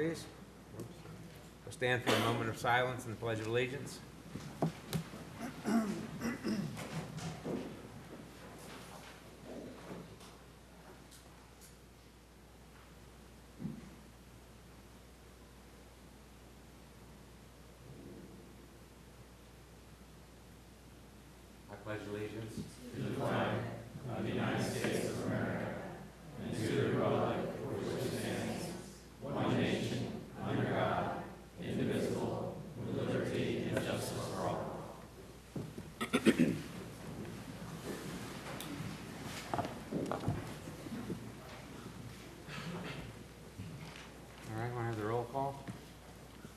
please. We'll stand for a moment of silence and the Pledge of Allegiance. I pledge allegiance To the flag of the United States of America and to the republic for which it stands, one nation, under God, indivisible, with liberty and justice for all. All right, want to have the roll call?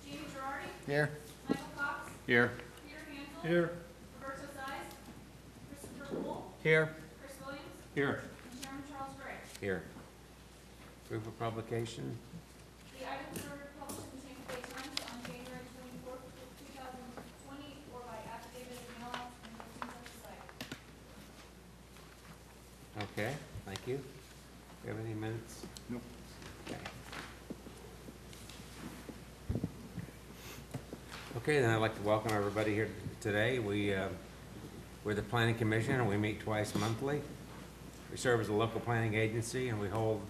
Jamie Girardi, Here. Michael Cox, Here. Peter Hansel, Here. Roberto Size, Christopher Poole, Here. Chris Williams, Here. and Chairman Charles Gray. Here. Proof of publication. The items are published in the Tampa Bay Times on January 24th, 2020, or by affidavit of mail out and posting such site. Okay, thank you. Do you have any minutes? Nope. Okay. Okay, then I'd like to welcome everybody here today. We're the Planning Commission, and we meet twice monthly. We serve as a local planning agency, and we hold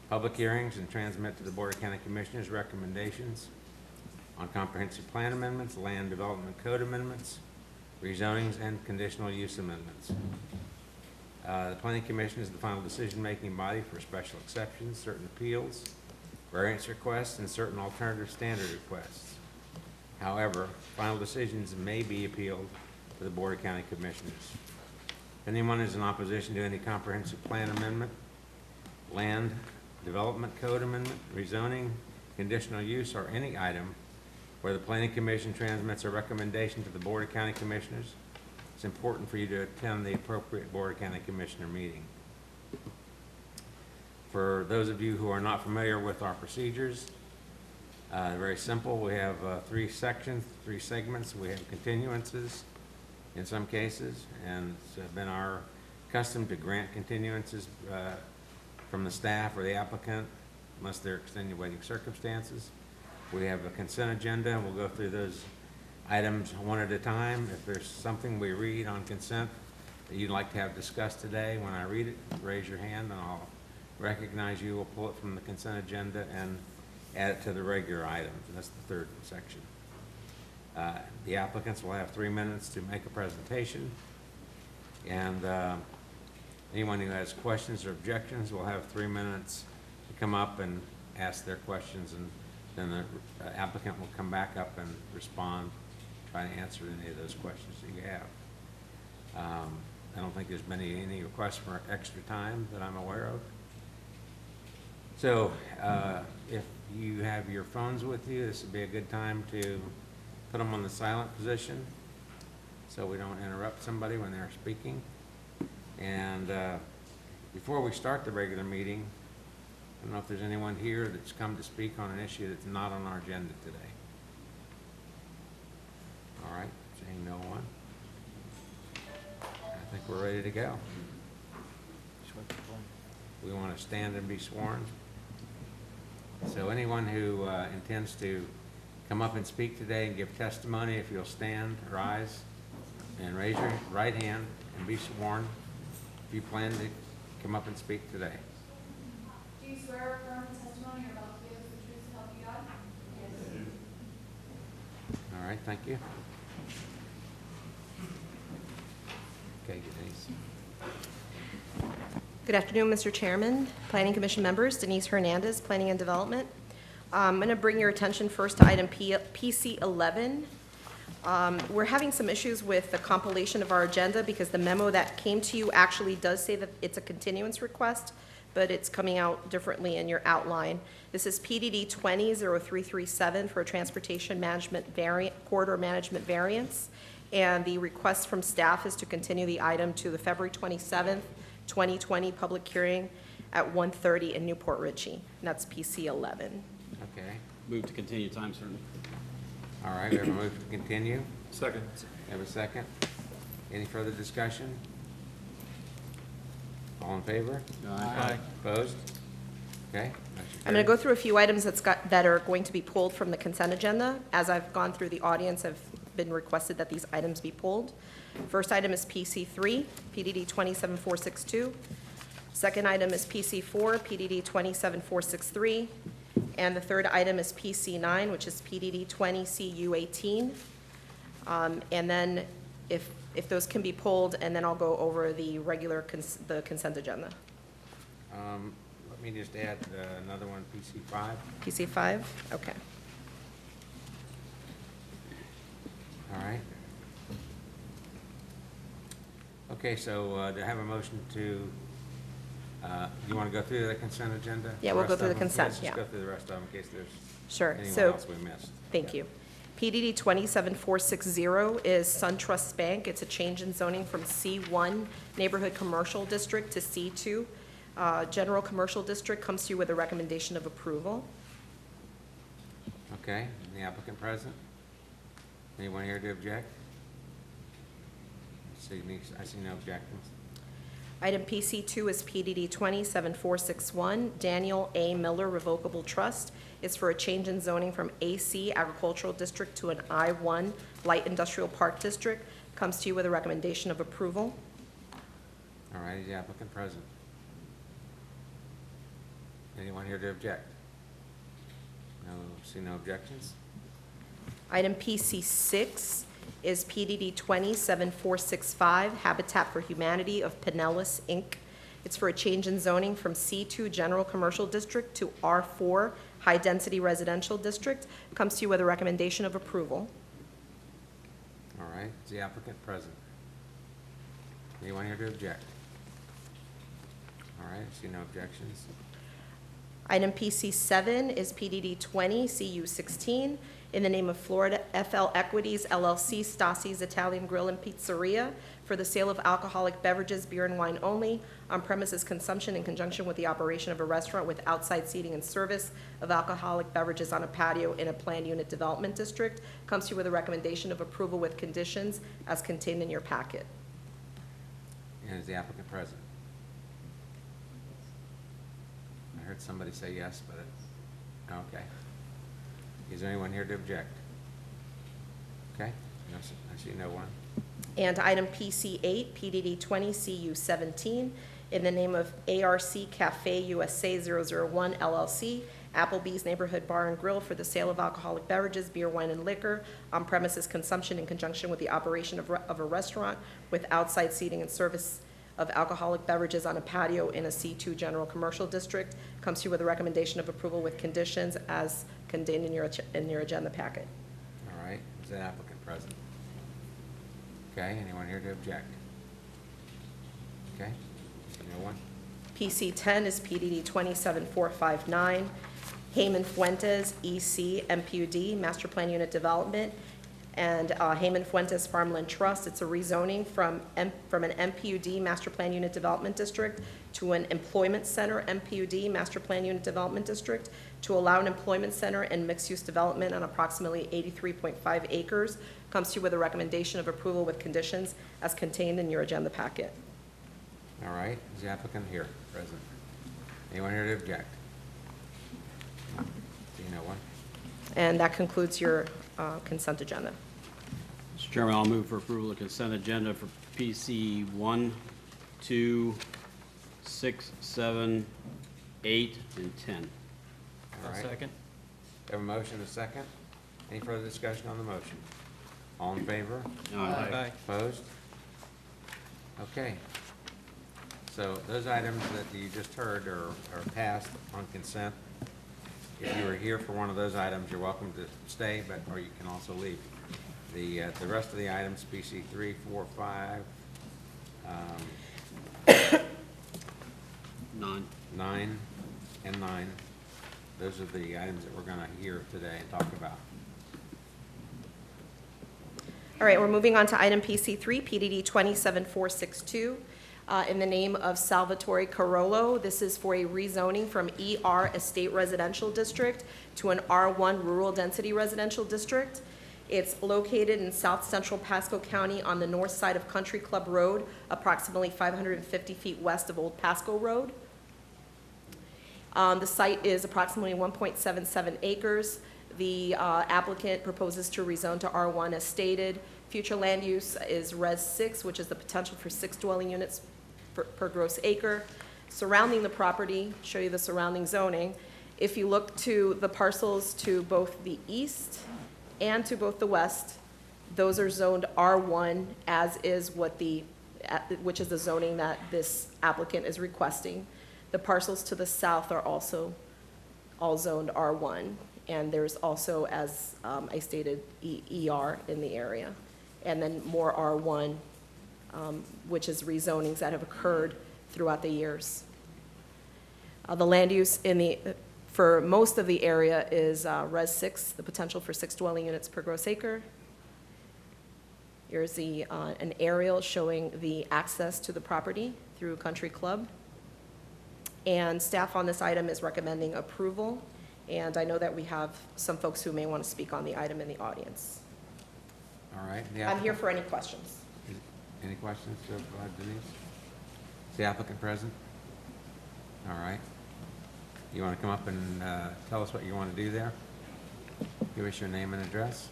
public hearings and transmit to the Board of County Commissioners recommendations on comprehensive plan amendments, land development code amendments, rezonings, and conditional use amendments. The Planning Commission is the final decision-making body for special exceptions, certain appeals, variance requests, and certain alternative standard requests. However, final decisions may be appealed to the Board of County Commissioners. If anyone is in opposition to any comprehensive plan amendment, land development code amendment, rezoning, conditional use, or any item where the Planning Commission transmits a recommendation to the Board of County Commissioners, it's important for you to attend the appropriate Board of County Commissioner meeting. For those of you who are not familiar with our procedures, very simple. We have three sections, three segments. We have continuances in some cases, and it's been our custom to grant continuances from the staff or the applicant unless there are extenuating circumstances. We have a consent agenda, and we'll go through those items one at a time. If there's something we read on consent that you'd like to have discussed today, when I read it, raise your hand and I'll recognize you. We'll pull it from the consent agenda and add it to the regular items. That's the third section. The applicants will have 3 minutes to make a presentation, and anyone who has questions or objections will have 3 minutes to come up and ask their questions, and then the applicant will come back up and respond, try to answer any of those questions that you have. I don't think there's been any requests for extra time that I'm aware of. So if you have your phones with you, this would be a good time to put them on the silent position so we don't interrupt somebody when they're speaking. And before we start the regular meeting, I don't know if there's anyone here that's come to speak on an issue that's not on our agenda today. All right, seeing no one, I think we're ready to go. We want to stand and be sworn. So anyone who intends to come up and speak today and give testimony, if you'll stand, rise, and raise your right hand and be sworn if you plan to come up and speak today. Do you swear or affirm the testimony you're about to give is the truth to help you God? Yes. All right, thank you. Okay, Denise. Good afternoon, Mr. Chairman, Planning Commission members, Denise Hernandez, Planning and Development. I'm going to bring your attention first to item PC 11. We're having some issues with the compilation of our agenda because the memo that came to you actually does say that it's a continuance request, but it's coming out differently in your outline. This is PDD 20-0337 for a transportation management corridor management variance, and the request from staff is to continue the item to the February 27th, 2020 public hearing at 1:30 in Newport Richey, and that's PC 11. Okay. Move to continue time certain. All right, we have a move to continue. Second. Have a second. Any further discussion? All in favor? Aye. Opposed? Okay? I'm going to go through a few items that are going to be pulled from the consent agenda. As I've gone through the audience, I've been requested that these items be pulled. First item is PC3, PDD 27462. Second item is PC4, PDD 27463. And the third item is PC9, which is PDD 20CU18. And then if those can be pulled, and then I'll go over the regular the consent agenda. Let me just add another one, PC5. PC5, okay. All right. Okay, so do I have a motion to, you want to go through the consent agenda? Yeah, we'll The go rest through of the them? consent, Let's yeah. just go through the rest of them in case there's Sure, anyone so, else we missed. thank you. PDD 27460 is SunTrust Bank. It's a change in zoning from C1 Neighborhood Commercial District to C2 General Commercial District. Comes to you with a recommendation of approval. Okay, the applicant present? Anyone here to object? I see no objections. Item PC2 is PDD 27461, Daniel A. Miller Revocable Trust. It's for a change in zoning from AC Agricultural District to an I1 Light Industrial Park District. Comes to you with a recommendation of approval. All right, is the applicant present? Anyone here to object? No, see no objections? Item PC6 is PDD 27465, Habitat for Humanity of Pinellas, Inc. It's for a change in zoning from C2 General Commercial District to R4 High Density Residential District. Comes to you with a recommendation of approval. All right, is the applicant present? Anyone here to object? All right, see no objections. Item PC7 is PDD 20 CU16 in the name of Florida FL Equities LLC, Stassi's Italian Grill and Pizzeria for the sale of alcoholic beverages, beer and wine only, on premises consumption in conjunction with the operation of a restaurant with outside seating and service of alcoholic beverages on a patio in a planned unit development district. Comes to you with a recommendation of approval with conditions as contained in your packet. And is the applicant present? I heard somebody say yes, but okay. Is there anyone here to object? Okay, no, I see no one. And item PC8, PDD 20 CU17, in the name of ARC Cafe USA 001 LLC, Applebee's Neighborhood Bar and Grill for the sale of alcoholic beverages, beer, wine, and liquor on premises consumption in conjunction with the operation of a restaurant with outside seating and service of alcoholic beverages on a patio in a C2 General Commercial District. Comes to you with a recommendation of approval with conditions as contained in your agenda packet. All right, is the applicant present? Okay, anyone here to object? Okay, no one? PC10 is PDD 27459, Heyman Fuentes, EC, MPUD, Master Plan Unit Development, and Heyman Fuentes Farmland Trust. It's a rezoning from an MPUD, Master Plan Unit Development District, to an Employment Center, MPUD, Master Plan Unit Development District, to allow an employment center and mixed-use development on approximately 83.5 acres. Comes to you with a recommendation of approval with conditions as contained in your agenda packet. All right, is the applicant here, present? Anyone here to object? See no one? And that concludes your consent agenda. Mr. Chairman, I'll move for approval of consent agenda for PC 1, 2, 6, 7, 8, and 10. All right. Second. Have a motion, a second? Any further discussion on the motion? All in favor? Aye. Opposed? Okay. So those items that you just heard are passed on consent. If you were here for one of those items, you're welcome to stay, or you can also leave. The rest of the items, PC 3, 4, 5, 9, and 9, those are the items that we're going to hear today and talk about. All right, we're moving on to item PC3, PDD 27462, in the name of Salvatore Carollo. This is for a rezoning from ER Estate Residential District to an R1 Rural Density Residential District. It's located in south central Pasco County on the north side of Country Club Road, approximately 550 feet west of Old Pasco Road. The site is approximately 1.77 acres. The applicant proposes to rezone to R1 as stated. Future land use is Res 6, which is the potential for 6 dwelling units per gross acre. Surrounding the property, show you the surrounding zoning. If you look to the parcels to both the east and to both the west, those are zoned R1, as is which is the zoning that this applicant is requesting. The parcels to the south are also all zoned R1, and there's also, as I stated, ER in the area, and then more R1, which is rezonings that have occurred throughout the years. The land use for most of the area is Res 6, the potential for 6 dwelling units per gross acre. Here's an aerial showing the access to the property through Country Club. And staff on this item is recommending approval, and I know that we have some folks who may want to speak on the item in the audience. All right. I'm here for any questions. Any questions of Denise? Is the applicant present? All right. You want to come up and tell us what you want to do there? Give us your name and address.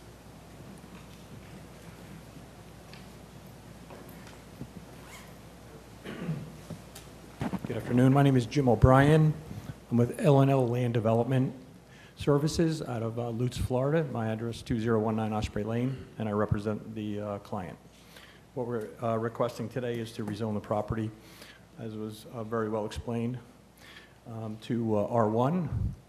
Good afternoon. My name is Jim O'Brien. I'm with L&L Land Development Services out of Lutz, Florida. My address 2019 Osprey Lane, and I represent the client. What we're requesting today is to rezone the property, as was very well explained, to R1.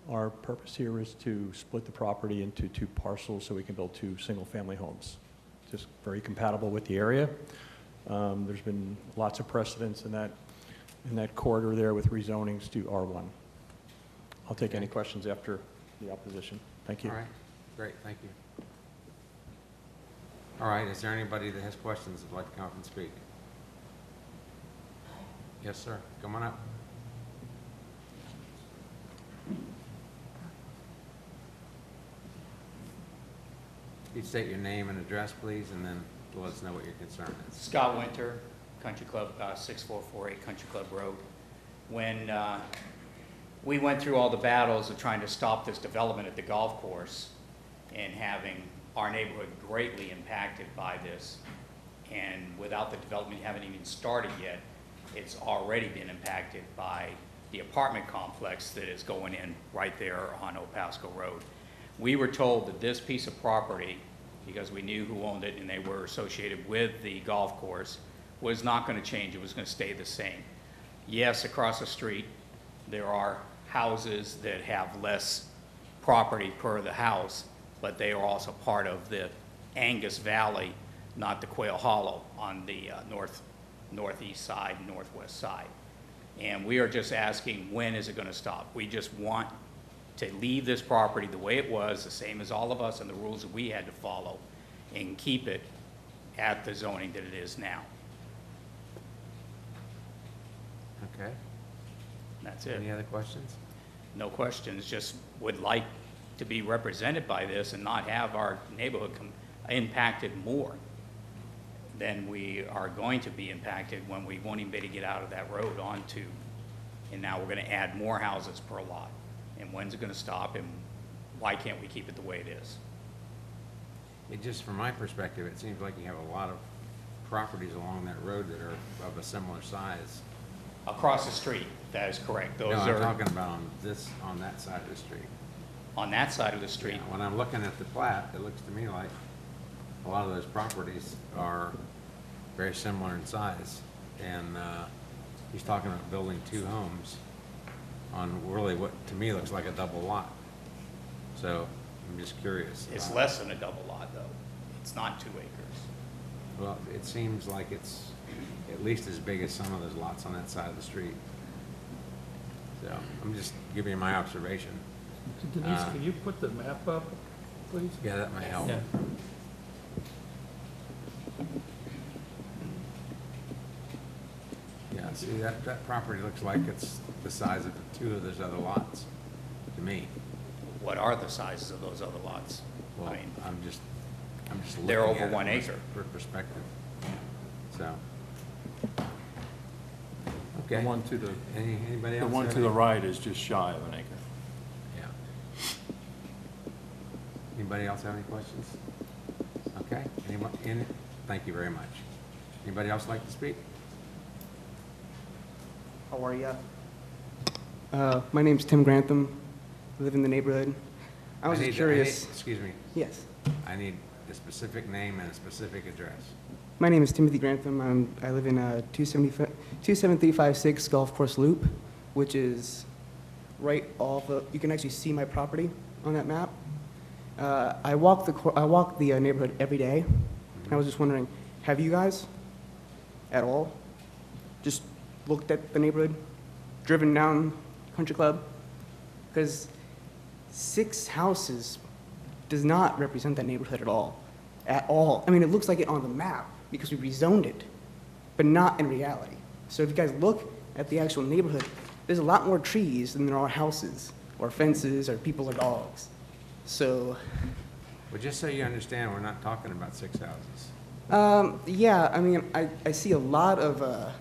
Our purpose here is to split the property into 2 parcels so we can build 2 single-family homes. Just very compatible with the area. There's been lots of precedents in that corridor there with rezonings to R1. I'll take any questions after the opposition. Thank you. All right. Great. Thank you. All right. Is there anybody that has questions that would like to come up and speak? Yes, sir. Come on up. You state your name and address, please, and then let us know what your concern is. Scott Winter, Country Club, 6448 Country Club Road. When we went through all the battles of trying to stop this development at the golf course and having our neighborhood greatly impacted by this, and without the development haven't even started yet, it's already been impacted by the apartment complex that is going in right there on Pasco Road. We were told that this piece of property, because we knew who owned it and they were associated with the golf course, was not going to change. It was going to stay the same. Yes, across the street, there are houses that have less property per the house, but they are also part of the Angus Valley, not the Quail Hollow on the northeast side, northwest side. And we are just asking, when is it going to stop? We just want to leave this property the way it was, the same as all of us and the rules that we had to follow, and keep it at the zoning that it is now. Okay. That's it. Any other questions? No questions, just would like to be represented by this and not have our neighborhood impacted more than we are going to be impacted when we won't even be able to get out of that road onto, and now we're going to add more houses per lot. And when's it going to stop, and why can't we keep it the way it is? It just, from my perspective, it seems like you have a lot of properties along that road that are of a similar size. Across the street, that is correct. Those No, are I'm talking about on that side of the street. on that side of the street. Yeah, when I'm looking at the plat, it looks to me like a lot of those properties are very similar in size. And he's talking about building 2 homes on really what, to me, looks like a double lot. So I'm just curious. It's less than a double lot, though. It's not 2 acres. Well, it seems like it's at least as big as some of those lots on that side of the street. So I'm just giving you my observation. Denise, can you put the map up, please? Yeah, that might help. Yeah. Yeah, see, that property looks like it's the size of 2 of those other lots, to me. What are the sizes of those other lots? Well, I mean, I'm just looking they're over at it 1 from acre. perspective. So, Okay. The one to the, Anybody the else? one have to the any- right is just shy of an acre. Yeah. Anybody else have any questions? Okay, anyone, thank you very much. Anybody else like to speak? How are ya? My name's Tim Grantham. I live in the neighborhood. I was need- just curious. Excuse me, Yes. I need a specific name and a specific address. My name is Timothy Grantham. I live in 27356 Golf Course Loop, which is right off of, you can actually see my property on that map. I walk the neighborhood every day. And I was just wondering, have you guys at all just looked at the neighborhood, driven down Country Club? Because 6 houses does not represent that neighborhood at all. At all. I mean, it looks like it on the map because we rezoned it, but not in reality. So if you guys look at the actual neighborhood, there's a lot more trees than there are houses or fences or people or dogs. So, Well, just so you understand, we're not talking about 6 houses. yeah, I mean, I see a lot of Talking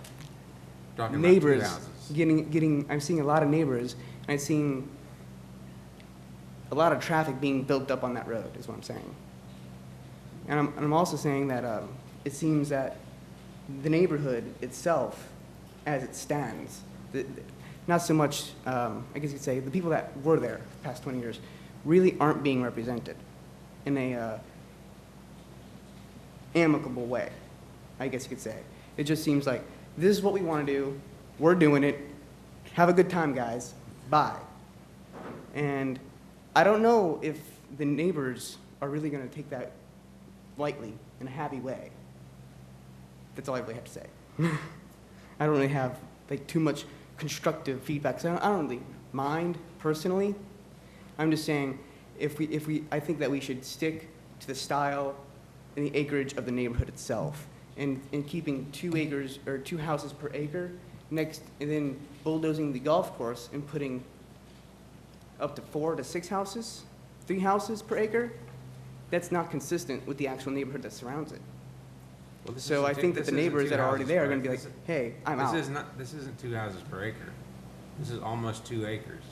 about 2 neighbors houses. I'm seeing a lot of neighbors, and I'm seeing a lot of traffic being built up on that road, is what I'm saying. And I'm also saying that it seems that the neighborhood itself, as it stands, not so much, I guess you could say, the people that were there the past 20 years really aren't being represented in a amicable way, I guess you could say. It just seems like, this is what we want to do, we're doing it, have a good time, guys, bye. And I don't know if the neighbors are really going to take that lightly, in a happy way. That's all I really have to say. I don't really have like too much constructive feedback, so I don't really mind personally. I'm just saying, I think that we should stick to the style and the acreage of the neighborhood itself, and keeping 2 acres or 2 houses per acre next, and then bulldozing the golf course and putting up to 4 to 6 houses, 3 houses per acre. That's not consistent with the actual neighborhood that surrounds it. Well, this So isn't I two- think that this the isn't neighbors 2 that are already houses there are per gonna be like, acre. hey, I'm out. This isn't 2 houses per acre. This is almost 2 acres.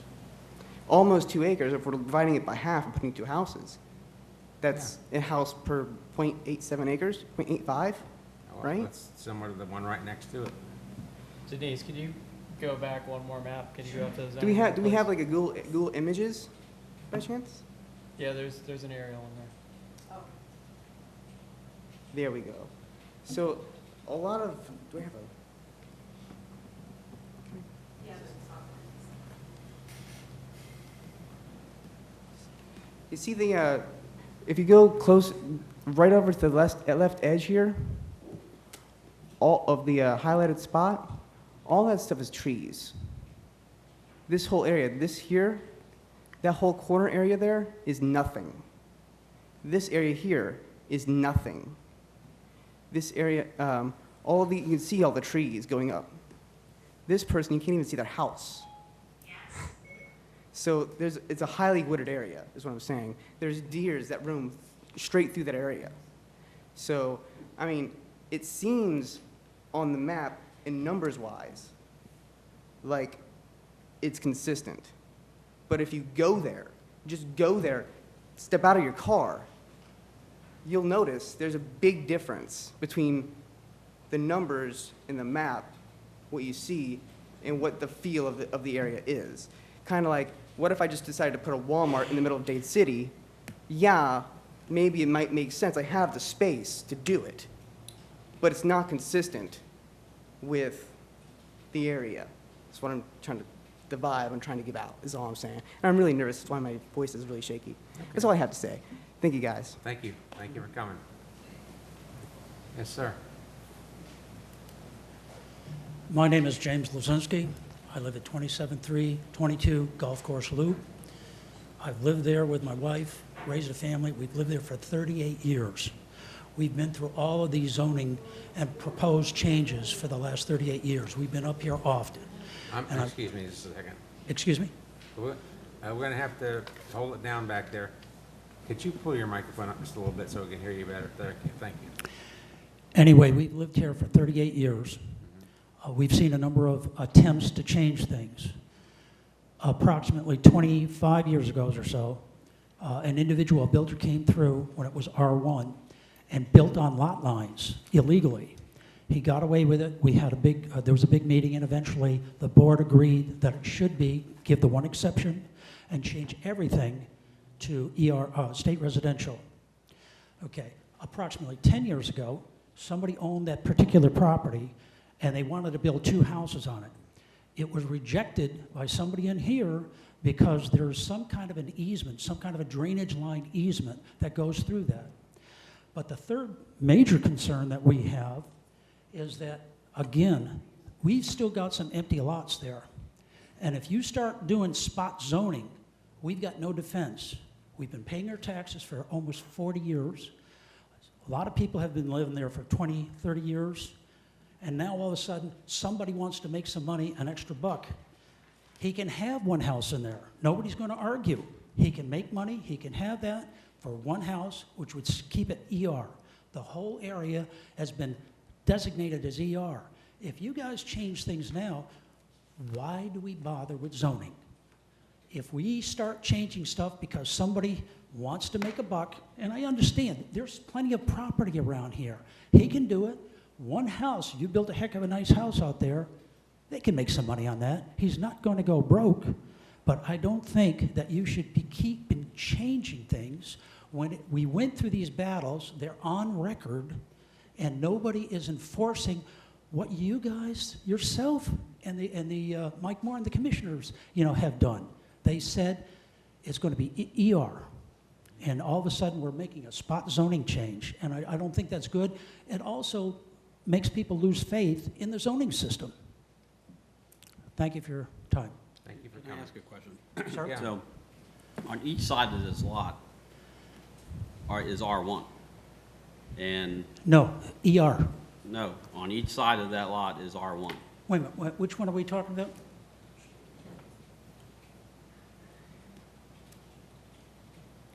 Almost 2 acres, if we're dividing it by half and putting 2 houses. That's a house per 0.87 acres, 0.85, Well, right? That's similar to the one right next to it. Denise, could you go back one more map? Could you go up to the Do we zoning, have please? like a Google Images by chance? Yeah, there's an aerial in there. There we go. So a lot of, do I have a? You see the, if you go close, right over to the left edge here, all of the highlighted spot, all that stuff is trees. This whole area, this here, that whole corner area there is nothing. This area here is nothing. This area, all of the, you can see all the trees going up. This person, you can't even see their house. So it's a highly wooded area, is what I'm saying. There's deers that roam straight through that area. So, I mean, it seems on the map, in numbers-wise, like it's consistent. But if you go there, just go there, step out of your car, you'll notice there's a big difference between the numbers in the map, what you see, and what the feel of the area is. Kind of like, what if I just decided to put a Walmart in the middle of Dade City? Yeah, maybe it might make sense. I have the space to do it. But it's not consistent with the area. That's what I'm trying to, the vibe I'm trying to give out, is all I'm saying. And I'm really nervous. That's why my voice is really shaky. That's all I have to say. Thank you, guys. Thank you. Thank you for coming. Yes, sir. My name is James Lazinski. I live at 27322 Golf Course Loop. I've lived there with my wife, raised a family. We've lived there for 38 years. We've been through all of these zoning and proposed changes for the last 38 years. We've been up here often. And I- Excuse me just a second. Excuse me? We're going to have to hold it down back there. Could you pull your microphone up just a little bit so we can hear you better? Thank you. Anyway, we've lived here for 38 years. We've seen a number of attempts to change things. Approximately 25 years ago or so, an individual builder came through when it was R1 and built on lot lines illegally. He got away with it. We had there was a big meeting, and eventually the board agreed that it should be, give the one exception, and change everything to state residential. Okay, approximately 10 years ago, somebody owned that particular property, and they wanted to build 2 houses on it. It was rejected by somebody in here because there's some kind of an easement, some kind of a drainage line easement that goes through that. But the third major concern that we have is that, again, we've still got some empty lots there. And if you start doing spot zoning, we've got no defense. We've been paying our taxes for almost 40 years. A lot of people have been living there for 20, 30 years. And now all of a sudden, somebody wants to make some money, an extra buck. He can have one house in there. Nobody's going to argue. He can make money. He can have that for one house, which would keep it ER. The whole area has been designated as ER. If you guys change things now, why do we bother with zoning? If we start changing stuff because somebody wants to make a buck, and I understand, there's plenty of property around here. He can do it. One house, you built a heck of a nice house out there, they can make some money on that. He's not going to go broke, but I don't think that you should be keeping changing things. When we went through these battles, they're on record, and nobody is enforcing what you guys, yourself, and the Mike Moore and the commissioners, have done. They said it's going to be ER. And all of a sudden, we're making a spot zoning change, and I don't think that's good. It also makes people lose faith in the zoning system. Thank you for your time. Thank you for Can I coming. ask a question? Sir? Yeah. So, on each side of this lot is R1. And, No, ER. no, on each side of that lot is R1. Wait a minute, which one are we talking about?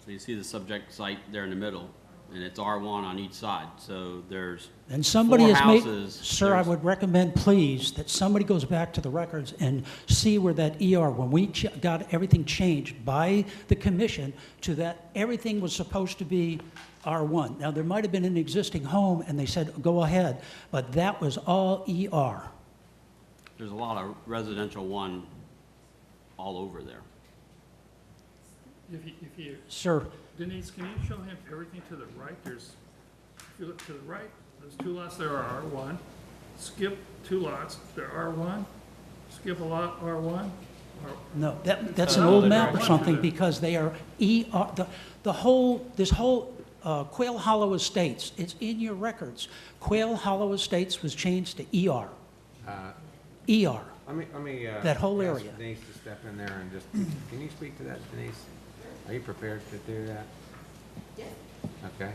So you see the subject site there in the middle, and it's R1 on each side. So there's And somebody 4 has made, houses. sir, I There's- would recommend, please, that somebody goes back to the records and see where that ER, when we got everything changed by the commission to that everything was supposed to be R1. Now, there might have been an existing home, and they said, go ahead, but that was all ER. There's a lot of residential 1 all over there. If you, Sir, Denise, can you show him everything to the right? If you look to the right, there's 2 lots that are R1. Skip 2 lots, they're R1. Skip a lot, R1. no, that's an No, old they're map or R1 something, to the- because they are ER, this whole Quail Hollow Estates, it's in your records. Quail Hollow Estates was changed to ER. ER. Let me. That whole ask area. Denise to step in there and just, can you speak to that, Denise? Are you prepared to do that? Yes. Okay.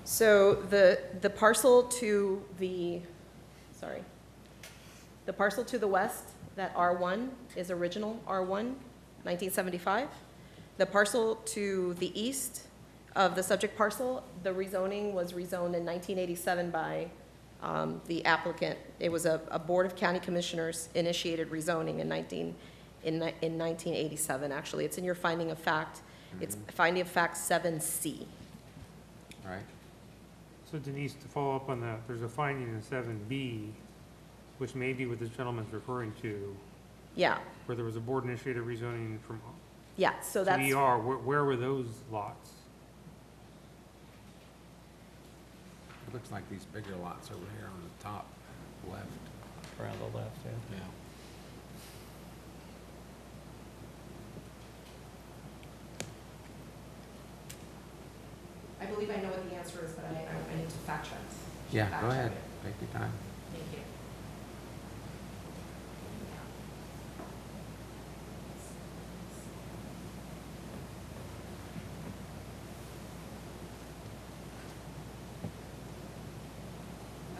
So the parcel to the, the parcel to the west, that R1 is original R1, 1975. The parcel to the east of the subject parcel, the rezoning was rezoned in 1987 by the applicant. It was a Board of County Commissioners initiated rezoning in 1987, actually. It's in your finding of fact. It's finding of fact 7C. All right. So Denise, to follow up on that, there's a finding in 7B, which may be what this gentleman's referring to, Yeah, where there was a board-initiated rezoning from yeah, so to that's, ER. Where were those lots? It looks like these bigger lots over here on the top left. Around the left, yeah. Yeah. I believe I know what the answer is, but I need to fact check. Yeah, Fact go check ahead. it. Take your time. Thank you.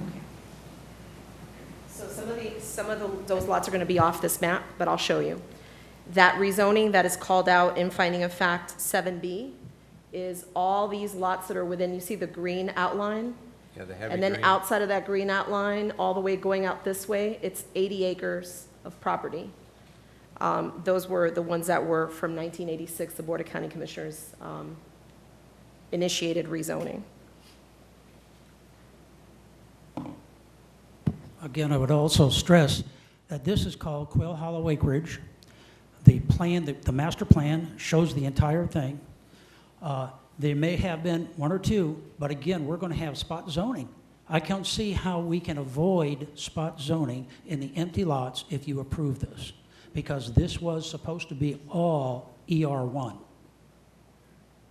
Okay. So those lots are going to be off this map, but I'll show you. That rezoning that is called out in finding of fact 7B is all these lots that are within, you see the green outline? Yeah, the heavy And then green. outside of that green outline, all the way going out this way, it's 80 acres of property. Those were the ones that were from 1986, the Board of County Commissioners initiated rezoning. Again, I would also stress that this is called Quail Hollow Acreage. The plan, the master plan shows the entire thing. There may have been one or two, but again, we're going to have spot zoning. I can't see how we can avoid spot zoning in the empty lots if you approve this, because this was supposed to be all ER1.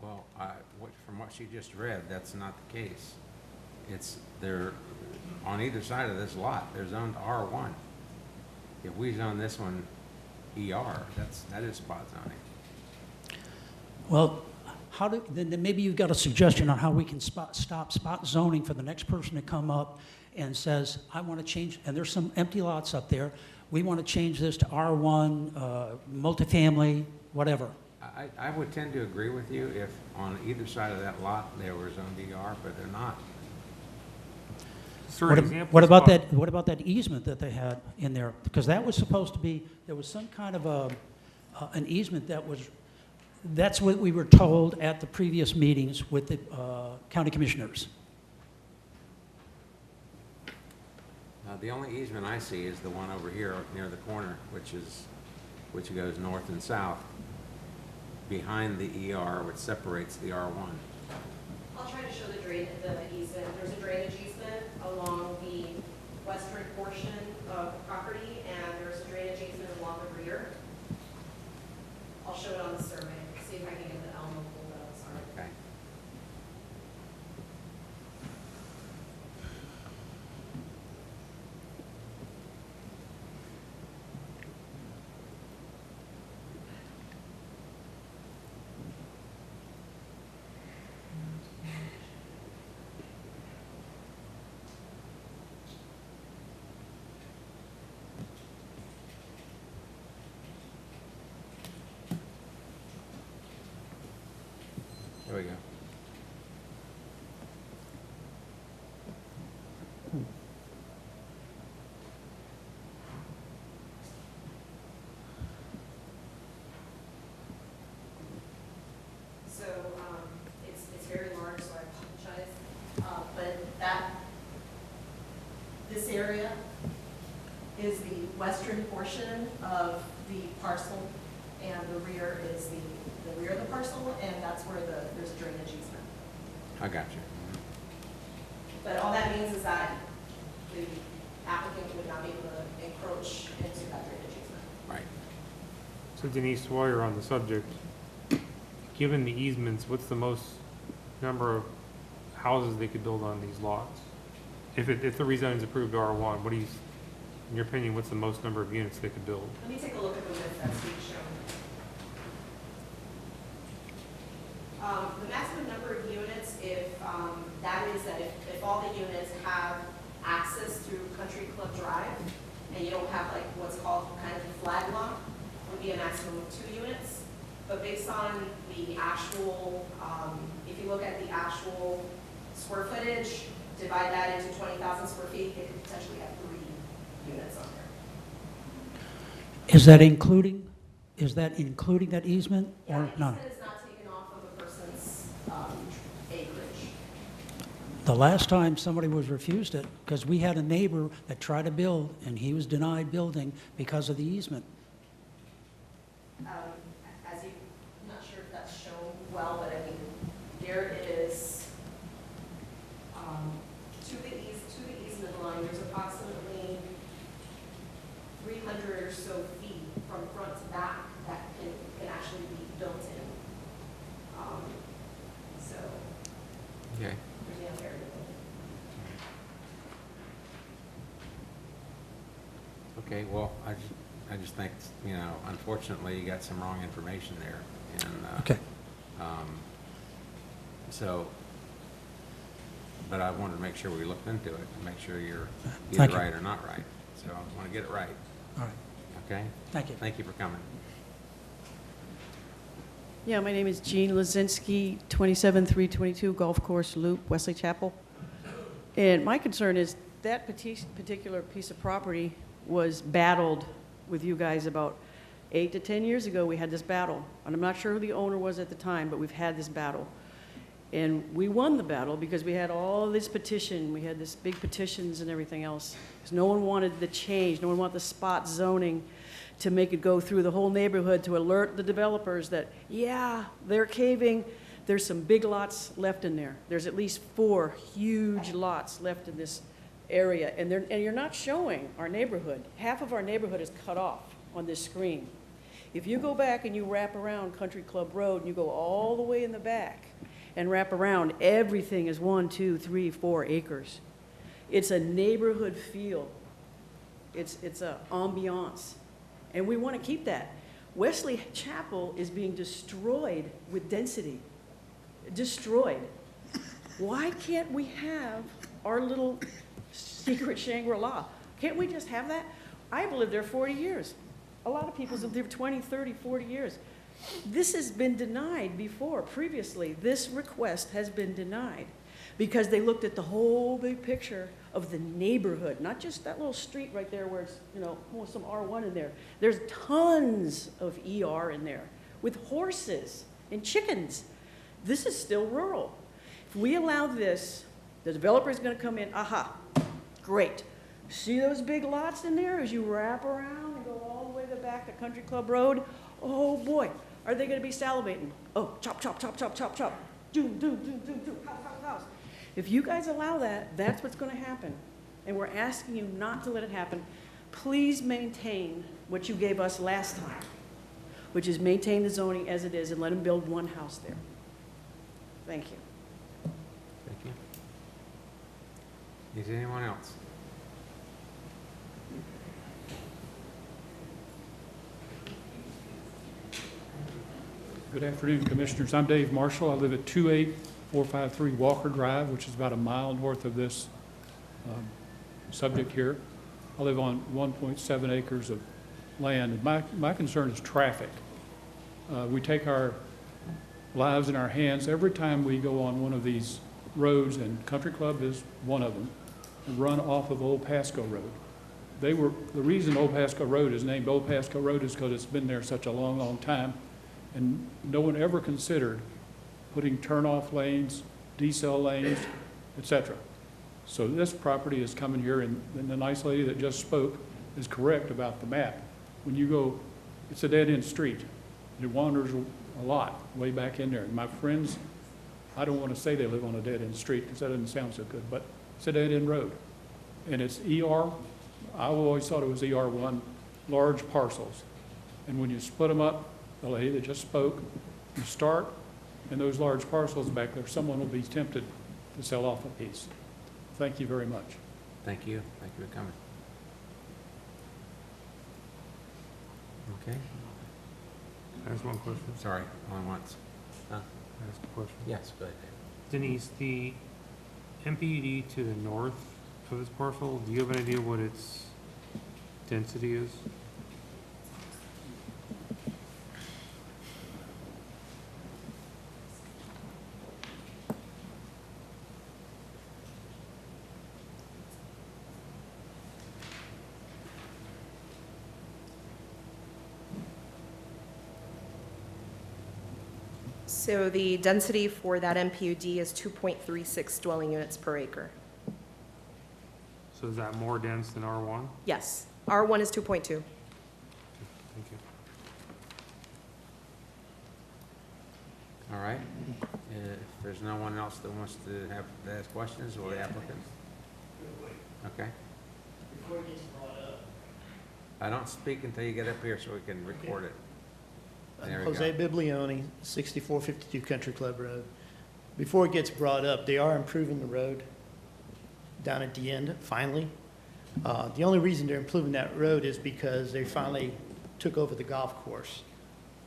Well, from what she just read, that's not the case. It's, they're, on either side of this lot, they're zoned R1. If we zone this one ER, that is spot zoning. Well, then maybe you've got a suggestion on how we can stop spot zoning for the next person to come up and says, I want to change, and there's some empty lots up there, we want to change this to R1, multifamily, whatever. I would tend to agree with you if on either side of that lot they were zoned ER, but they're not. For example, What about spot- that, what about that easement that they had in there? Because that was supposed to be, there was some kind of an easement that was, that's what we were told at the previous meetings with the county commissioners. The only easement I see is the one over here near the corner, which goes north and south, behind the ER, which separates the R1. I'll try to show the easement. There's a drainage easement along the western portion of the property, and there's a drainage easement along the rear. I'll show it on the survey, see if I can get the element pulled up, sorry. Okay. There we go. So it's very large, so I apologize. But this area is the western portion of the parcel, and the rear is the rear of the parcel, and that's where there's a drainage easement. I got you. But all that means is that the applicant would not be able to encroach into that drainage easement. Right. So Denise, while you're on the subject, given the easements, what's the most number of houses they could build on these lots? If the rezoning is approved to R1, what do you, in your opinion, what's the most number of units they could build? Let me take a look at the width that's being shown. The maximum number of units, if all the units have access through Country Club Drive, and you don't have like what's called kind of a flag lot, would be a maximum of 2 units. But based on the actual, if you look at the actual square footage, divide that into 20,000 square feet, it could potentially have 3 units on there. Is that including that easement or not? Easement is not taken off of a person's acreage. The last time somebody was refused it, because we had a neighbor that tried to build, and he was denied building because of the easement. As you, I'm not sure if that's shown well, but I mean, there is, to the easement line, there's approximately 300 or so feet from front to back that can actually be built in. So Okay. there's the area. Okay, well, I just think, you know, unfortunately, you got some wrong information there. And, Okay. So, but I wanted to make sure we looked into it and make sure you're either Thank you. right or not right. So I want to get it right, All right. okay? Thank you. Thank you for coming. Yeah, my name is Jean Lazinski, 27322 Golf Course Loop, Wesley Chapel. And my concern is that particular piece of property was battled with you guys about 8 to 10 years ago. We had this battle, and I'm not sure who the owner was at the time, but we've had this battle. And we won the battle because we had all this petition, we had this big petitions and everything else. 'Cause no one wanted the change, no one wanted the spot zoning to make it go through the whole neighborhood to alert the developers that, yeah, they're caving. There's some big lots left in there. There's at least 4 huge lots left in this area, and you're not showing our neighborhood. Half of our neighborhood is cut off on this screen. If you go back and you wrap around Country Club Road and you go all the way in the back and wrap around, everything is 1, 2, 3, 4 acres. It's a neighborhood feel. It's a ambiance. And we want to keep that. Wesley Chapel is being destroyed with density. Destroyed. Why can't we have our little secret Shangri-La? Can't we just have that? I've lived there 40 years. A lot of people have lived 20, 30, 40 years. This has been denied before. Previously, this request has been denied because they looked at the whole big picture of the neighborhood, not just that little street right there where it's, some R1 in there. There's tons of ER in there with horses and chickens. This is still rural. If we allow this, the developer is going to come in, aha, great. See those big lots in there as you wrap around and go all the way to the back to Country Club Road? Oh boy, are they going to be salivating? Oh, chop, chop, chop, chop, chop, chop. Doom, doom, doom, doom, doom, house, house, house. If you guys allow that, that's what's going to happen. And we're asking you not to let it happen. Please maintain what you gave us last time, which is maintain the zoning as it is and let them build one house there. Thank you. Thank you. Is there anyone else? Good afternoon, Commissioners. I'm Dave Marshall. I live at 28453 Walker Drive, which is about a mile north of this subject here. I live on 1.7 acres of land. And my concern is traffic. We take our lives in our hands every time we go on one of these roads, and Country Club is one of them, and run off of Old Pasco Road. The reason Old Pasco Road is named Old Pasco Road is because it's been there such a long, long time. And no one ever considered putting turnoff lanes, decel lanes, etc. So this property is coming here, and the nice lady that just spoke is correct about the map. When you go, it's a dead-end street. It wanders a lot way back in there. And my friends, I don't want to say they live on a dead-end street because that doesn't sound so good, but it's a dead-end road. And it's ER, I always thought it was ER1, large parcels. And when you split them up, the lady that just spoke, you start in those large parcels back there, someone will be tempted to sell off a piece. Thank you very much. Thank you. Thank you for coming. Okay. There's one question. Sorry, only once. Huh? Ask a question. Yes, go ahead, Dave. Denise, the MPUD to the north of this parcel, do you have an idea what its density is? So the density for that MPUD is 2.36 dwelling units per acre. So is that more dense than R1? Yes, R1 is 2.2. Thank you. All right. If there's no one else that wants to ask questions, or the applicant? Okay. Before it gets brought up. I don't speak until you get up here so we can record it. There we Jose go. Biblioni, 6452 Country Club Road. Before it gets brought up, they are improving the road down at the end, finally. The only reason they're improving that road is because they finally took over the golf course.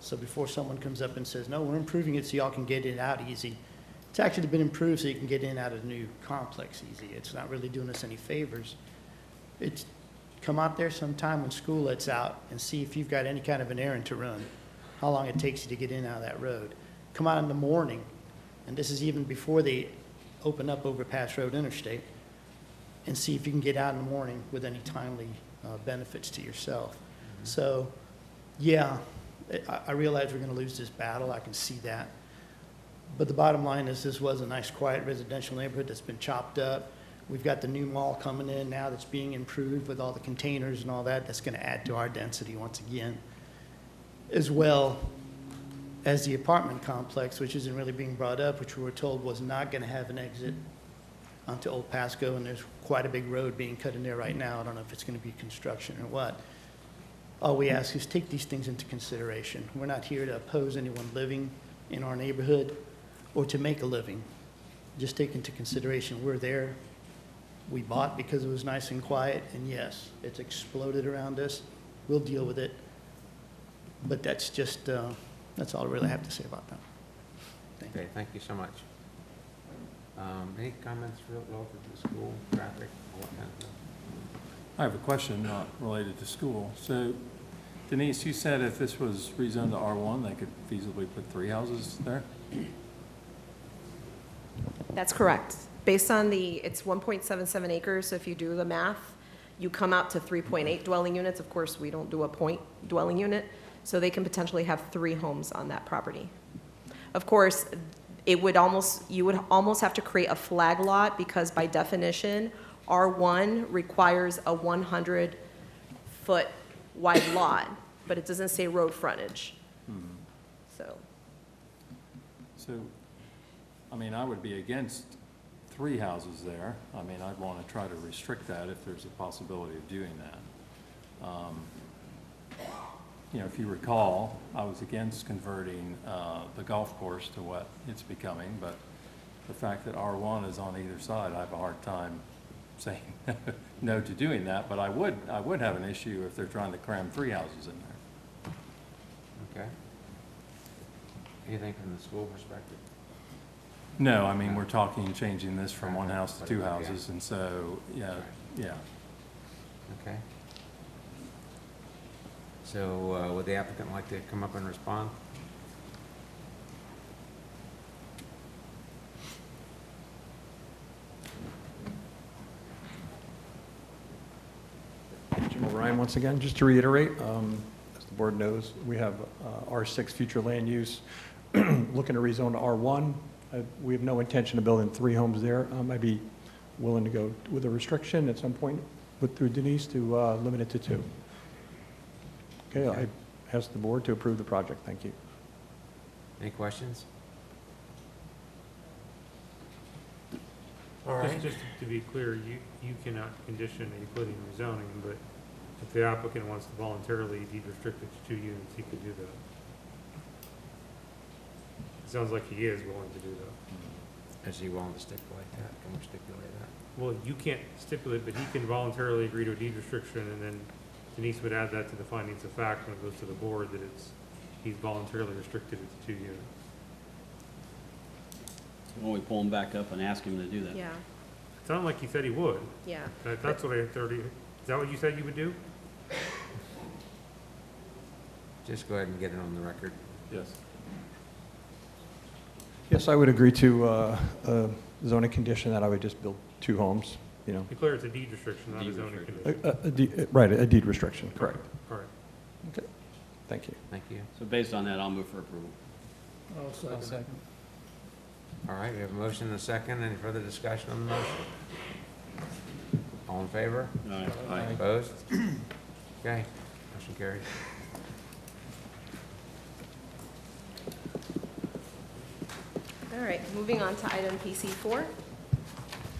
So before someone comes up and says, no, we're improving it so y'all can get in and out easy, it's actually been improved so you can get in and out of the new complex easy. It's not really doing us any favors. Come out there sometime when school lets out and see if you've got any kind of an errand to run. how long it takes you to get in and out of that road. Come out in the morning, and this is even before they open up overpass road interstate, and see if you can get out in the morning with any timely benefits to yourself. So, yeah, I realize we're going to lose this battle. I can see that. But the bottom line is this was a nice, quiet residential neighborhood that's been chopped up. We've got the new mall coming in now that's being improved with all the containers and all that. That's going to add to our density once again, as well as the apartment complex, which isn't really being brought up, which we were told was not going to have an exit onto Old Pasco, and there's quite a big road being cut in there right now. I don't know if it's going to be construction or what. All we ask is take these things into consideration. We're not here to oppose anyone living in our neighborhood or to make a living. Just take into consideration we're there. We bought because it was nice and quiet, and yes, it's exploded around us. We'll deal with it. But that's just, that's all I really have to say about that. Thank you. Okay, thank you so much. Any comments relative to the school, traffic, all that kind of stuff? I have a question not related to school. So Denise, you said if this was rezoned to R1, they could feasibly put 3 houses there? That's correct. Based on it's 1.77 acres, so if you do the math, you come out to 3.8 dwelling units. Of course, we don't do a point dwelling unit, so they can potentially have 3 homes on that property. Of course, you would almost have to create a flag lot because by definition, R1 requires a 100-foot wide lot, but it doesn't say road frontage. So, I mean, I would be against 3 houses there. I mean, I'd want to try to restrict that if there's a possibility of doing that. You know, if you recall, I was against converting the golf course to what it's becoming, but the fact that R1 is on either side, I have a hard time saying no to doing that, but I would have an issue if they're trying to cram 3 houses in there. Okay. Anything from the school perspective? No, I mean, we're talking changing this from 1 house to 2 houses, and so, yeah. Okay. So would the applicant like to come up and respond? Jim O'Brien, once again, just to reiterate, as the board knows, we have R6 future land use looking to rezone to R1. We have no intention of building 3 homes there. I'd be willing to go with a restriction at some point, through Denise, to limit it to 2. Okay, I ask the board to approve the project. Thank you. Any questions? All right. Just to be clear, you cannot condition a putting rezoning, but if the applicant wants to voluntarily deed restrict it to 2 units, he could do that. It sounds like he is willing to do that. Is he willing to stipulate that? Can we stipulate that? Well, you can't stipulate, but he can voluntarily agree to a deed restriction, and then Denise would add that to the findings of fact when it goes to the board that he's voluntarily restricted it to 2 units. When we pull him back up and ask him to do that. Yeah, It sounded like he said he would. yeah. That's what I had 30. Is that what you said you would do? Just go ahead and get it on the record. Yes. Yes, I would agree to a zoning condition that I would just build 2 homes, you know. Be clear, it's a deed restriction, not a Deed zoning restriction. condition. Right, a deed restriction, correct. All right. Okay, thank you. Thank you. So based on that, I'll move for approval. I'll second. All right, we have a motion and a second. Any further discussion on the motion? All in favor? Aye. Opposed? Okay, motion carried. All right, moving on to item PC4.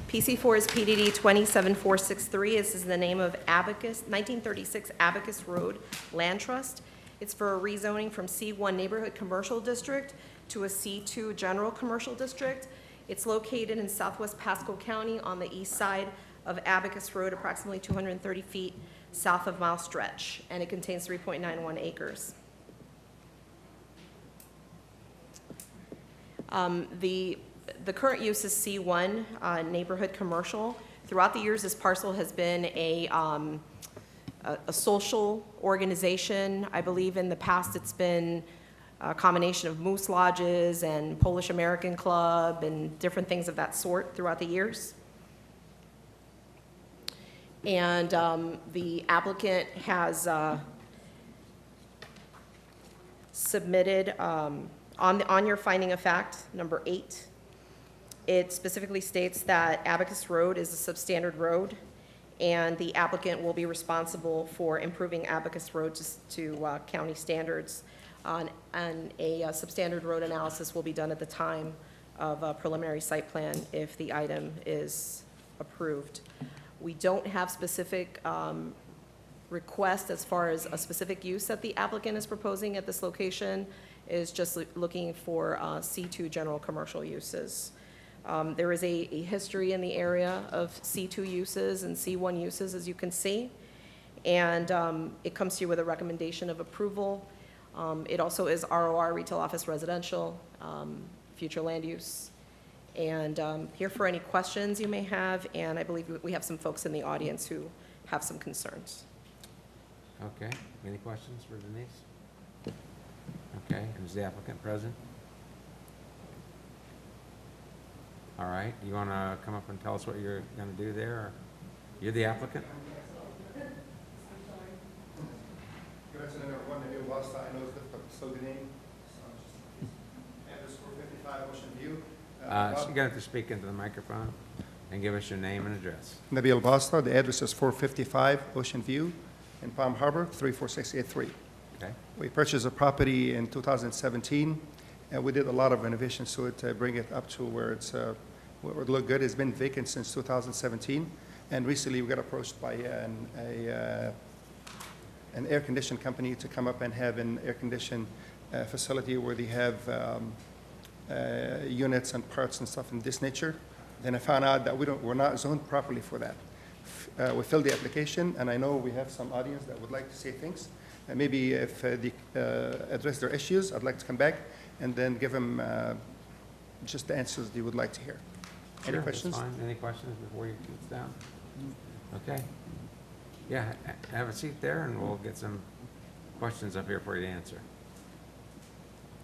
PC4 is PDD 27463. This is the name of Abacus, 1936 Abacus Road Land Trust. It's for a rezoning from C1 Neighborhood Commercial District to a C2 General Commercial District. It's located in southwest Pasco County on the east side of Abacus Road, approximately 230 feet south of Mile Stretch, and it contains 3.91 acres. The current use is C1, neighborhood commercial. Throughout the years, this parcel has been a social organization. I believe in the past it's been a combination of moose lodges and Polish American Club and different things of that sort throughout the years. And the applicant has submitted on your finding of fact, number 8, it specifically states that Abacus Road is a substandard road, and the applicant will be responsible for improving Abacus Road to county standards. And a substandard road analysis will be done at the time of a preliminary site plan if the item is approved. We don't have specific request as far as a specific use that the applicant is proposing at this location, is just looking for C2 general commercial uses. There is a history in the area of C2 uses and C1 uses, as you can see, and it comes to you with a recommendation of approval. It also is ROR, retail office residential, future land use. And here for any questions you may have, and I believe we have some folks in the audience who have some concerns. Okay, any questions for Denise? Okay, and is the applicant present? All right, you want to come up and tell us what you're going to do there? Or you're the applicant? Good afternoon, everyone. Nabil Wasta, I know it's difficult to spell the name. Address 455 Ocean View. So you're going to have to speak into the microphone and give us your name and address. Nabil Wasta, the address is 455 Ocean View in Palm Harbor, 34683. Okay. We purchased a property in 2017, and we did a lot of renovations to it to bring it up to where it's where it would look good. It's been vacant since 2017, and recently we got approached by an air conditioning company to come up and have an air conditioned facility where they have units and parts and stuff in this nature. Then I found out that we're not zoned properly for that. We filled the application, and I know we have some audience that would like to say things. And maybe if they address their issues, I'd like to come back and then give them just the answers they would like to hear. Any Sure, questions? that's fine. Any questions before you sit down? Okay. Yeah, have a seat there, and we'll get some questions up here for you to answer.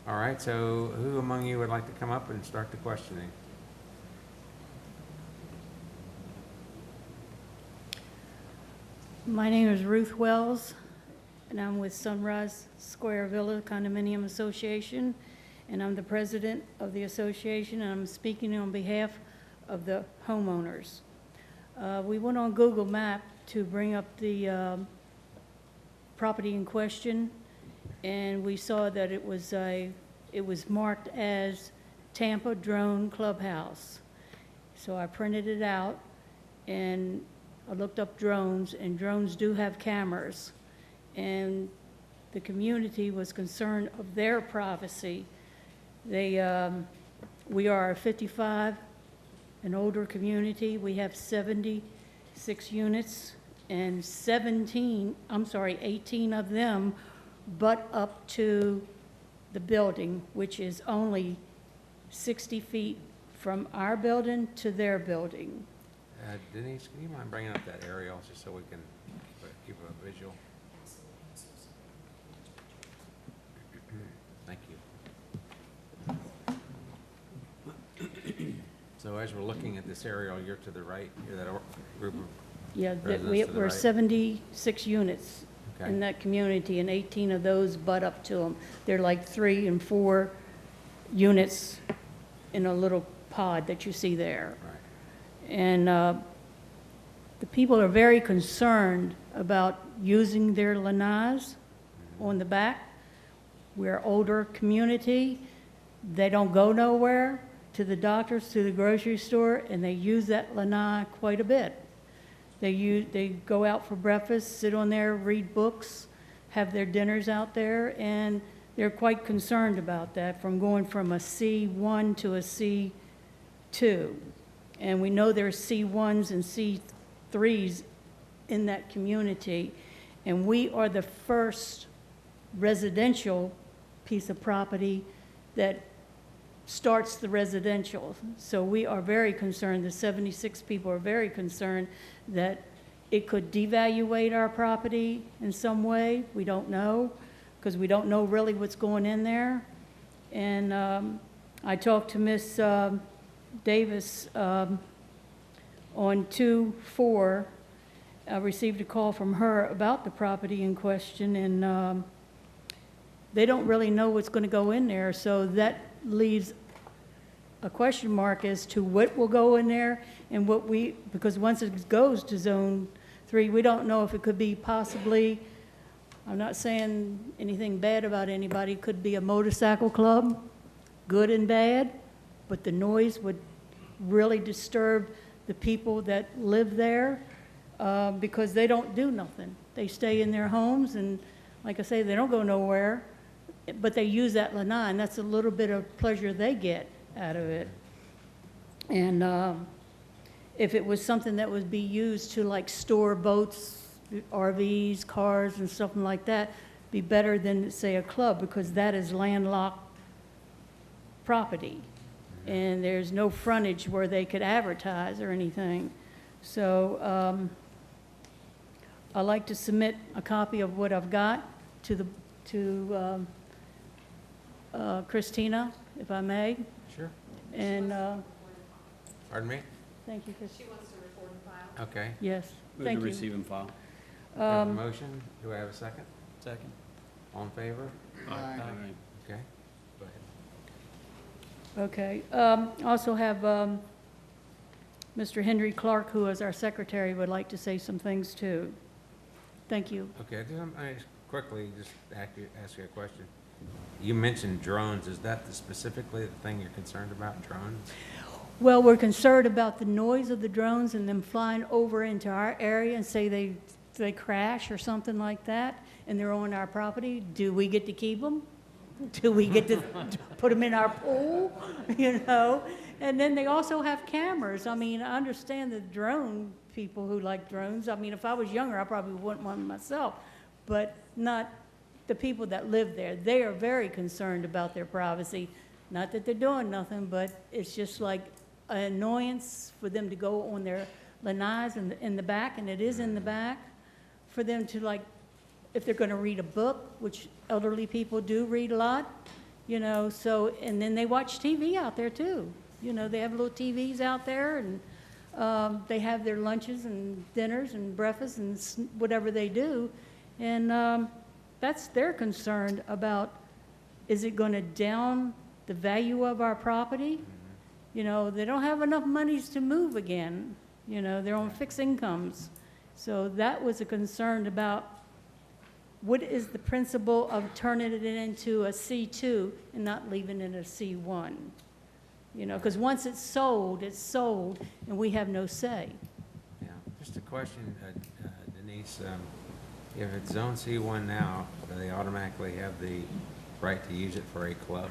All right, so who among you would like to come up and start the questioning? My name is Ruth Wells, and I'm with Sunrise Square Villa Condominium Association, and I'm the president of the association, and I'm speaking on behalf of the homeowners. We went on Google Map to bring up the property in question, and we saw that it was marked as Tampa Drone Clubhouse. So I printed it out, and I looked up drones, and drones do have cameras, and the community was concerned of their privacy. We are a 55 and older community. We have 76 units, and 18 of them butt up to the building, which is only 60 feet from our building to their building. Denise, can you mind bringing up that aerial just so we can keep a visual? Thank you. So as we're looking at this aerial, you're to the right, you're that group of Yeah, residents to the we're right? 76 units Okay. in that community, and 18 of those butt up to them. They're like 3 and 4 units in a little pod that you see there. Right. And the people are very concerned about using their lanais on the back. We're an older community. They don't go nowhere, to the doctors, to the grocery store, and they use that lanai quite a bit. They go out for breakfast, sit on there, read books, have their dinners out there, and they're quite concerned about that, from going from a C1 to a C2. And we know there's C1s and C3s in that community, and we are the first residential piece of property that starts the residential. So we are very concerned, the 76 people are very concerned that it could devaluate our property in some way. We don't know, because we don't know really what's going in there. And I talked to Miss Davis on 2/4. I received a call from her about the property in question, and they don't really know what's going to go in there, so that leaves a question mark as to what will go in there and what because once it goes to Zone 3, we don't know if it could be possibly, I'm not saying anything bad about anybody, it could be a motorcycle club, good and bad, but the noise would really disturb the people that live there because they don't do nothing. They stay in their homes, and like I say, they don't go nowhere, but they use that lanai, and that's a little bit of pleasure they get out of it. And if it was something that would be used to like store boats, RVs, cars, and something like that, be better than, say, a club, because that is landlocked property, and there's no frontage where they could advertise or anything. So I'd like to submit a copy of what I've got to Christina, if I may. Sure. And, Pardon me? thank you, Christina. She wants to record and file. Okay. Yes, Move thank to you. receive and file. We have a motion. Do I have a second? Second. All in favor? Aye. Okay. Go ahead. Okay. Also have Mr. Henry Clark, who is our secretary, would like to say some things too. Thank you. Okay, I quickly just ask you a question. You mentioned drones. Is that specifically the thing you're concerned about, drones? Well, we're concerned about the noise of the drones and them flying over into our area and say they crash or something like that, and they're on our property. Do we get to keep them? Do we get to put them in our pool? You know? And then they also have cameras. I mean, I understand the drone people who like drones. I mean, if I was younger, I probably wouldn't want one myself, but not the people that live there. They are very concerned about their privacy. Not that they're doing nothing, but it's just like an annoyance for them to go on their lanais in the back, and it is in the back, for them to, like, if they're going to read a book, which elderly people do read a lot, you know, so, and then they watch TV out there too. You know, they have little TVs out there, and they have their lunches and dinners and breakfasts and whatever they do, and they're concerned about, is it going to down the value of our property? You know, they don't have enough monies to move again. You know, they're on fixed incomes. So that was a concern about what is the principle of turning it into a C2 and not leaving it a C1? You know, because once it's sold, and we have no say. Yeah, just a question, Denise. If it's Zone C1 now, do they automatically have the right to use it for a club?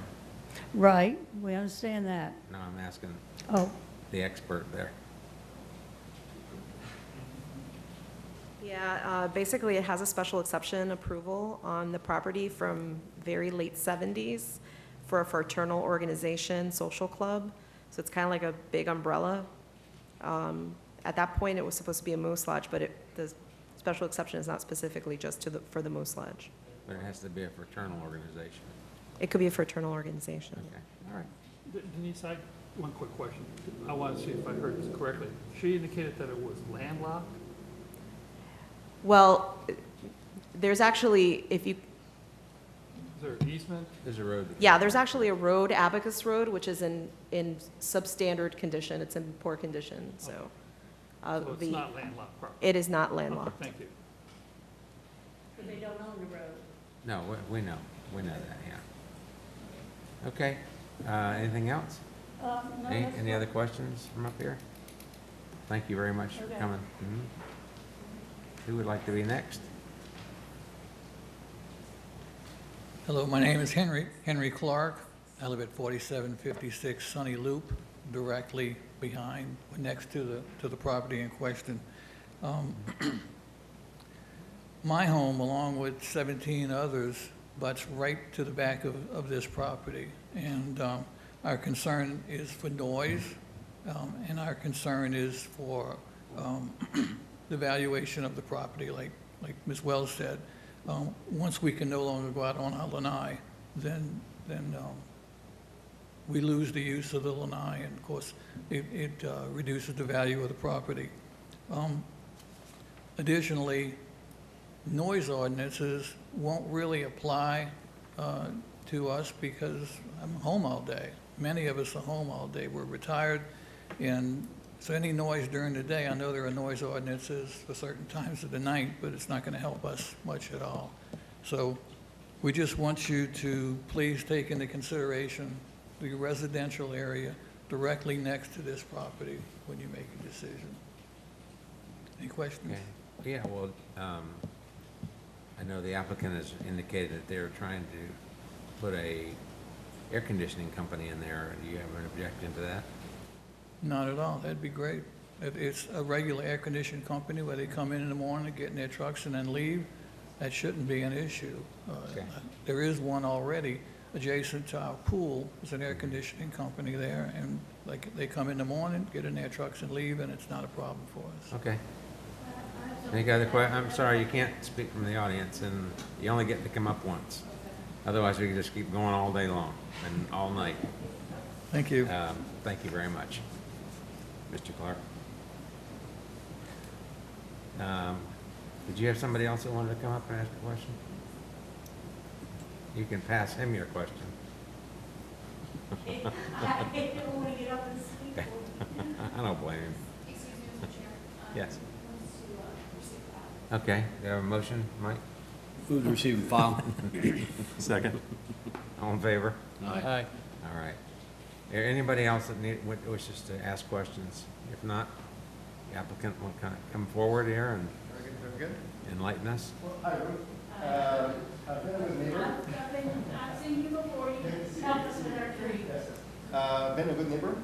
Right, we understand that. No, I'm asking Oh, the expert there. Yeah, basically it has a special exception approval on the property from very late 70s for a fraternal organization, social club. So it's kind of like a big umbrella. At that point, it was supposed to be a moose lodge, but the special exception is not specifically just for the moose lodge. But it has to be a fraternal organization. It could be a fraternal organization. Okay, all right. Denise, one quick question. I want to see if I heard this correctly. She indicated that it was landlocked? Well, there's actually, if you, Is there an easement? There's a road. yeah, there's actually a road, Abacus Road, which is in substandard condition. It's in poor condition, so. So it's not landlocked property? It is not Okay, landlocked. thank you. but they don't own the road. No, we know that, yeah. Okay, anything else? No, that's Any other questions from up here? Thank you very much for Okay. coming. Mhm. Who would like to be next? Hello, my name is Henry Clark. I live at 4756 Sunny Loop, directly behind, next to the property in question. My home, along with 17 others, butts right to the back of this property. And our concern is for noise, and our concern is for the valuation of the property, like Ms. Wells said. Once we can no longer go out on our lanai, then we lose the use of the lanai, and of course, it reduces the value of the property. Additionally, noise ordinances won't really apply to us because I'm home all day. Many of us are home all day. We're retired, and so any noise during the day, I know there are noise ordinances for certain times of the night, but it's not going to help us much at all. So we just want you to please take into consideration the residential area directly next to this property when you make a decision. Any questions? Okay. Yeah, well, I know the applicant has indicated that they're trying to put a air conditioning company in there. Do you have an objection to that? Not at all. That'd be great. It's a regular air conditioning company where they come in the morning, get in their trucks, and then leave. That shouldn't be an issue. Okay. There is one already adjacent to our pool. There's an air conditioning company there, and like they come in the morning, get in their trucks and leave, and it's not a problem for us. Okay. Any other questions? I'm sorry, you can't speak from the audience, and you only get to come up once. Otherwise, we can just keep going all day long and all night. Thank you. Thank you very much, Mr. Clark. Did you have somebody else that wanted to come up and ask a question? You can pass him your question. I don't want to get up and speak. I don't blame him. Excuse me, Mr. Chair. Yes. Wants to receive that. Okay, do you have a motion, Mike? Move to receive and file. Second. All in favor? Aye. All right. Is there anybody else that wishes to ask questions? If not, the applicant will come forward here and Very good. enlighten us. Well, hi, Ruth. I've been a good neighbor. I've seen you before, you helped us with our tree. Been a good neighbor.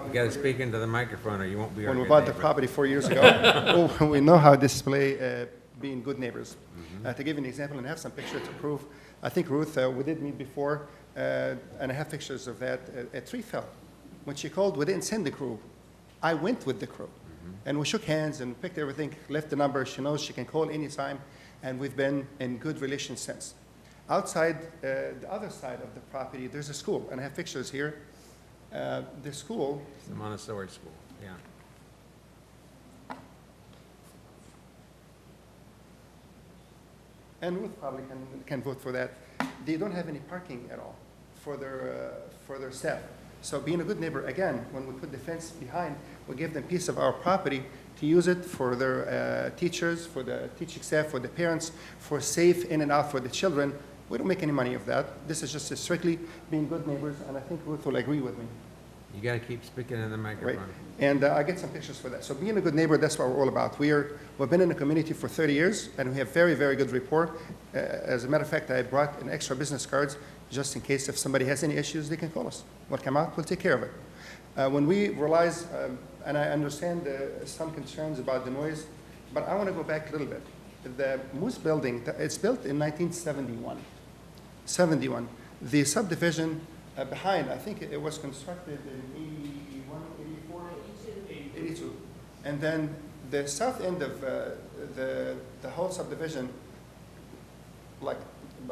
You got to speak into the microphone or you won't be our When we good bought the neighbor. property 4 years ago, we know how to display being good neighbors. To give you an example, and I have some pictures to prove, I think Ruth, we did meet before, and I have pictures of that. A tree fell. When she called, we didn't send the crew. I went with the crew. And we shook hands and picked everything, left the number. She knows she can call anytime, and we've been in good relations since. Outside, the other side of the property, there's a school, and I have pictures here. The school, It's the Montessori school, yeah. and Ruth probably can vote for that. They don't have any parking at all for their staff. So being a good neighbor, again, when we put the fence behind, we give them piece of our property to use it for their teachers, for the teaching staff, for the parents, for safe in and out for the children. We don't make any money of that. This is just strictly being good neighbors, and I think Ruth will agree with me. You got to keep speaking in the Right, microphone. and I get some pictures for that. So being a good neighbor, that's what we're all about. We've been in the community for 30 years, and we have very, very good rapport. As a matter of fact, I brought an extra business cards just in case if somebody has any issues, they can call us. We'll come out, we'll take care of it. When we realize, and I understand some concerns about the noise, but I want to go back a little bit. The Moose Building, it's built in 1971. 71. The subdivision behind, I think it was constructed in 81, 84? 82. And then the south end of the whole subdivision, like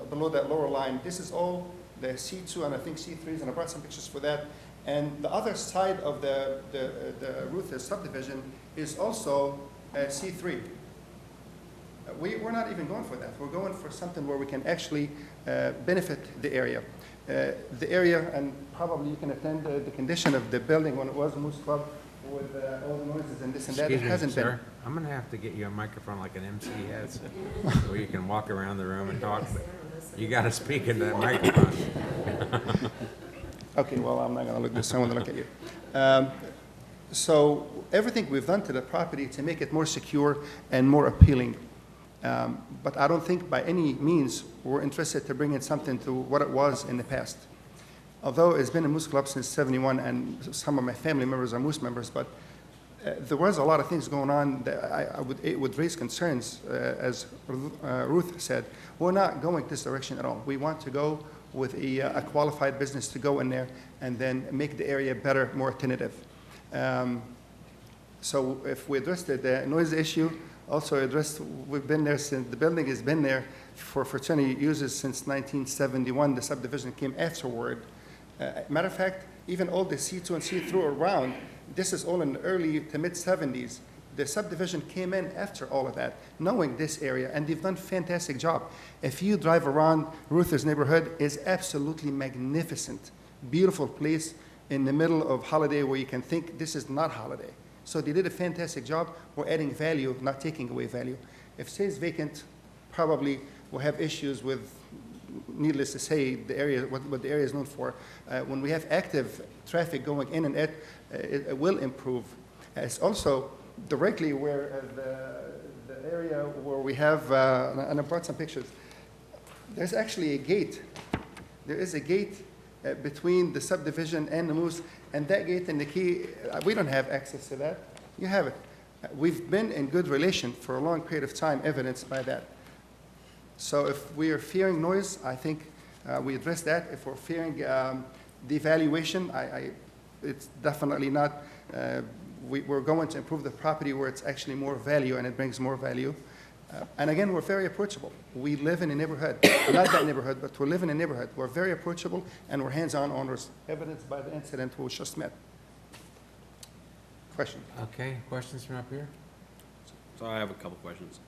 below that lower line, this is all the C2 and I think C3s, and I brought some pictures for that. And the other side of the Ruth subdivision is also C3. We're not even going for that. We're going for something where we can actually benefit the area. The area, and probably you can attend the condition of the building when it was a Moose Club with all the noises and this and that. It Excuse me, hasn't been. sir. I'm going to have to get you a microphone like an MC has, where you can walk around the room and talk, but you got to speak into that microphone. Okay, well, I'm not going to look this. I want to look at you. So everything we've done to the property to make it more secure and more appealing. But I don't think by any means we're interested to bring in something to what it was in the past. Although it's been a Moose Club since 71, and some of my family members are Moose members, but there was a lot of things going on that it would raise concerns, as Ruth said. We're not going this direction at all. We want to go with a qualified business to go in there and then make the area better, more attentive. So if we address the noise issue, also addressed, we've been there since, the building has been there for fraternity uses since 1971. The subdivision came afterward. Matter of fact, even all the C2 and C3 around, this is all in the early to mid-70s. The subdivision came in after all of that, knowing this area, and they've done a fantastic job. If you drive around, Ruther's neighborhood is absolutely magnificent. Beautiful place in the middle of Holiday where you can think this is not Holiday. So they did a fantastic job. We're adding value, not taking away value. If it stays vacant, probably we'll have issues with, needless to say, the area, what the area is known for. When we have active traffic going in and out, it will improve. It's also directly where the area where we have, and I brought some pictures, there's actually a gate. There is a gate between the subdivision and the moose, and that gate and the key, we don't have access to that. You have it. We've been in good relation for a long period of time, evidenced by that. So if we are fearing noise, I think we address that. If we're fearing devaluation, it's definitely not. We're going to improve the property where it's actually more value and it brings more value. And again, we're very approachable. We live in a neighborhood, not that neighborhood, but we live in a neighborhood. We're very approachable and we're hands-on owners, evidenced by the incident we just met. Question? Okay, questions from up here? So I have a couple questions.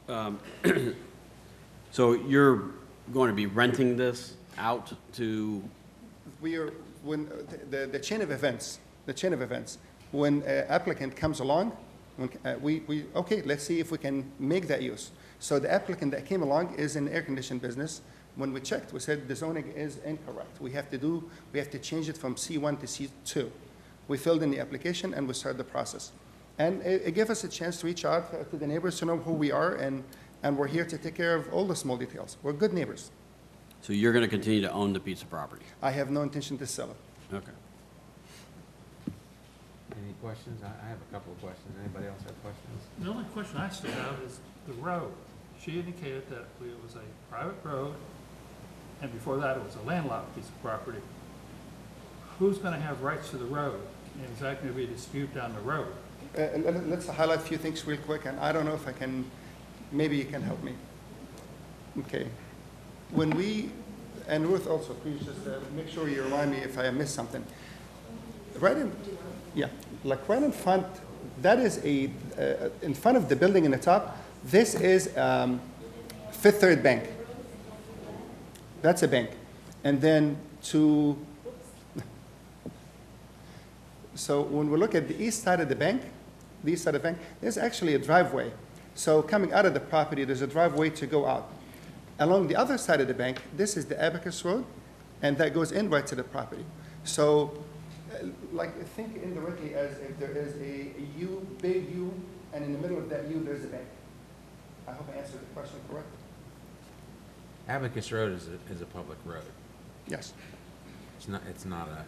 So you're going to be renting this out to? We are, when the chain of events, when an applicant comes along, when, okay, let's see if we can make that use. So the applicant that came along is in air conditioned business. When we checked, we said the zoning is incorrect. We have to change it from C1 to C2. We filled in the application and we started the process. And it gave us a chance to reach out to the neighbors to know who we are, and we're here to take care of all the small details. We're good neighbors. So you're going to continue to own the piece of property? I have no intention to sell it. Okay. Any questions? I have a couple of questions. Anybody else have questions? The only question I still have is the road. She indicated that it was a private road, and before that it was a landlocked piece of property. Who's going to have rights to the road? And is that going to be a dispute down the road? Let's highlight a few things real quick, and I don't know if I can, maybe you can help me. Okay. When we, and Ruth also, please just make sure you remind me if I missed something. Right in, yeah, like right in front, that is in front of the building in the top, this is Fifth Third Bank. That's a bank. And then so when we look at the east side of the bank, there's actually a driveway. So coming out of the property, there's a driveway to go out. Along the other side of the bank, this is the Abacus Road, and that goes in right to the property. So, like, think indirectly as if there is a U, big U, and in the middle of that U, there's a bank. I hope I answered the question correctly. Abacus Road is a public road. Yes. It's not a,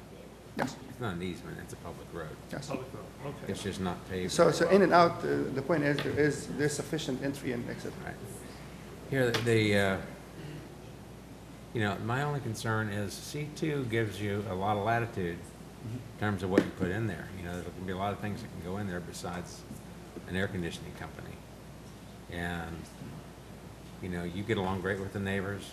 Yes. it's not an easement, it's a public road. Yes. Public road, okay. It's just not paved. So in and out, the point is there's sufficient entry and exit. Right. Here, you know, my only concern is C2 gives you a lot of latitude in terms of what you put in there. You know, there can be a lot of things that can go in there besides an air conditioning company. And, you know, you get along great with the neighbors,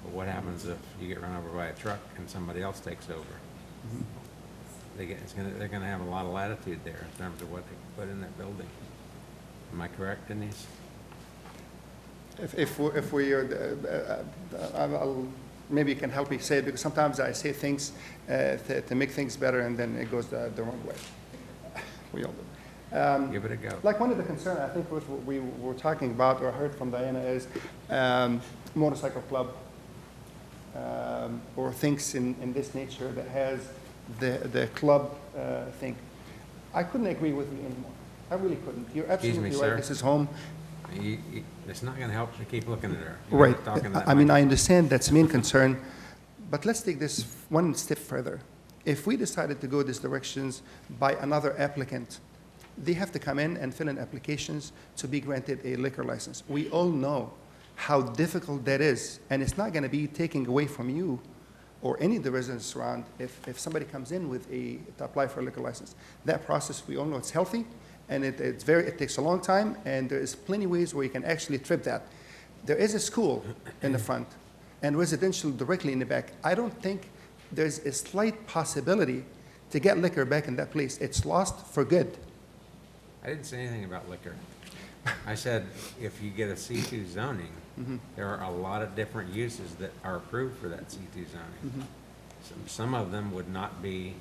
but what happens if you get run over by a truck and somebody else takes over? They're gonna have a lot of latitude there in terms of what they can put in that building. Am I correct, Denise? If we are, maybe you can help me say it, because sometimes I say things to make things better and then it goes the wrong way. We all do. Give it a go. Like one of the concerns I think what we were talking about or heard from Diana is motorcycle club or things in this nature that has the club thing. I couldn't agree with you anymore. I really couldn't. You're absolutely Excuse me, right. sir. This is home. It's not gonna help to keep looking at her. Right. Talking that I mean, much. I understand that's the main concern, but let's take this one step further. If we decided to go these directions by another applicant, they have to come in and fill in applications to be granted a liquor license. We all know how difficult that is, and it's not going to be taken away from you or any of the residents around if somebody comes in with to apply for a liquor license. That process, we all know it's healthy, and it takes a long time, and there is plenty of ways where you can actually trip that. There is a school in the front and residential directly in the back. I don't think there's a slight possibility to get liquor back in that place. It's lost for good. I didn't say anything about liquor. I said, if you get a C2 zoning, there are a lot of different uses that are approved for that C2 zoning. Some of them would not be,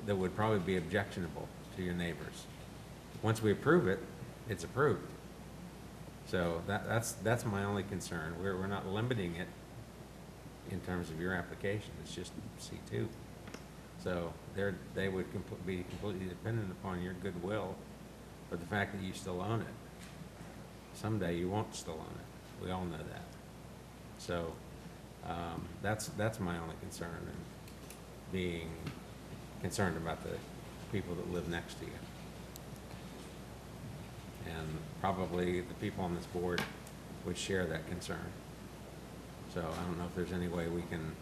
that would probably be objectionable to your neighbors. Once we approve it, it's approved. So that's my only concern. We're not limiting it in terms of your application. It's just C2. So they would be completely dependent upon your goodwill, but the fact that you still own it. Someday you won't still own it. We all know that. So that's my only concern, and being concerned about the people that live next to you. And probably the people on this board would share that concern. So I don't know if there's any way we can,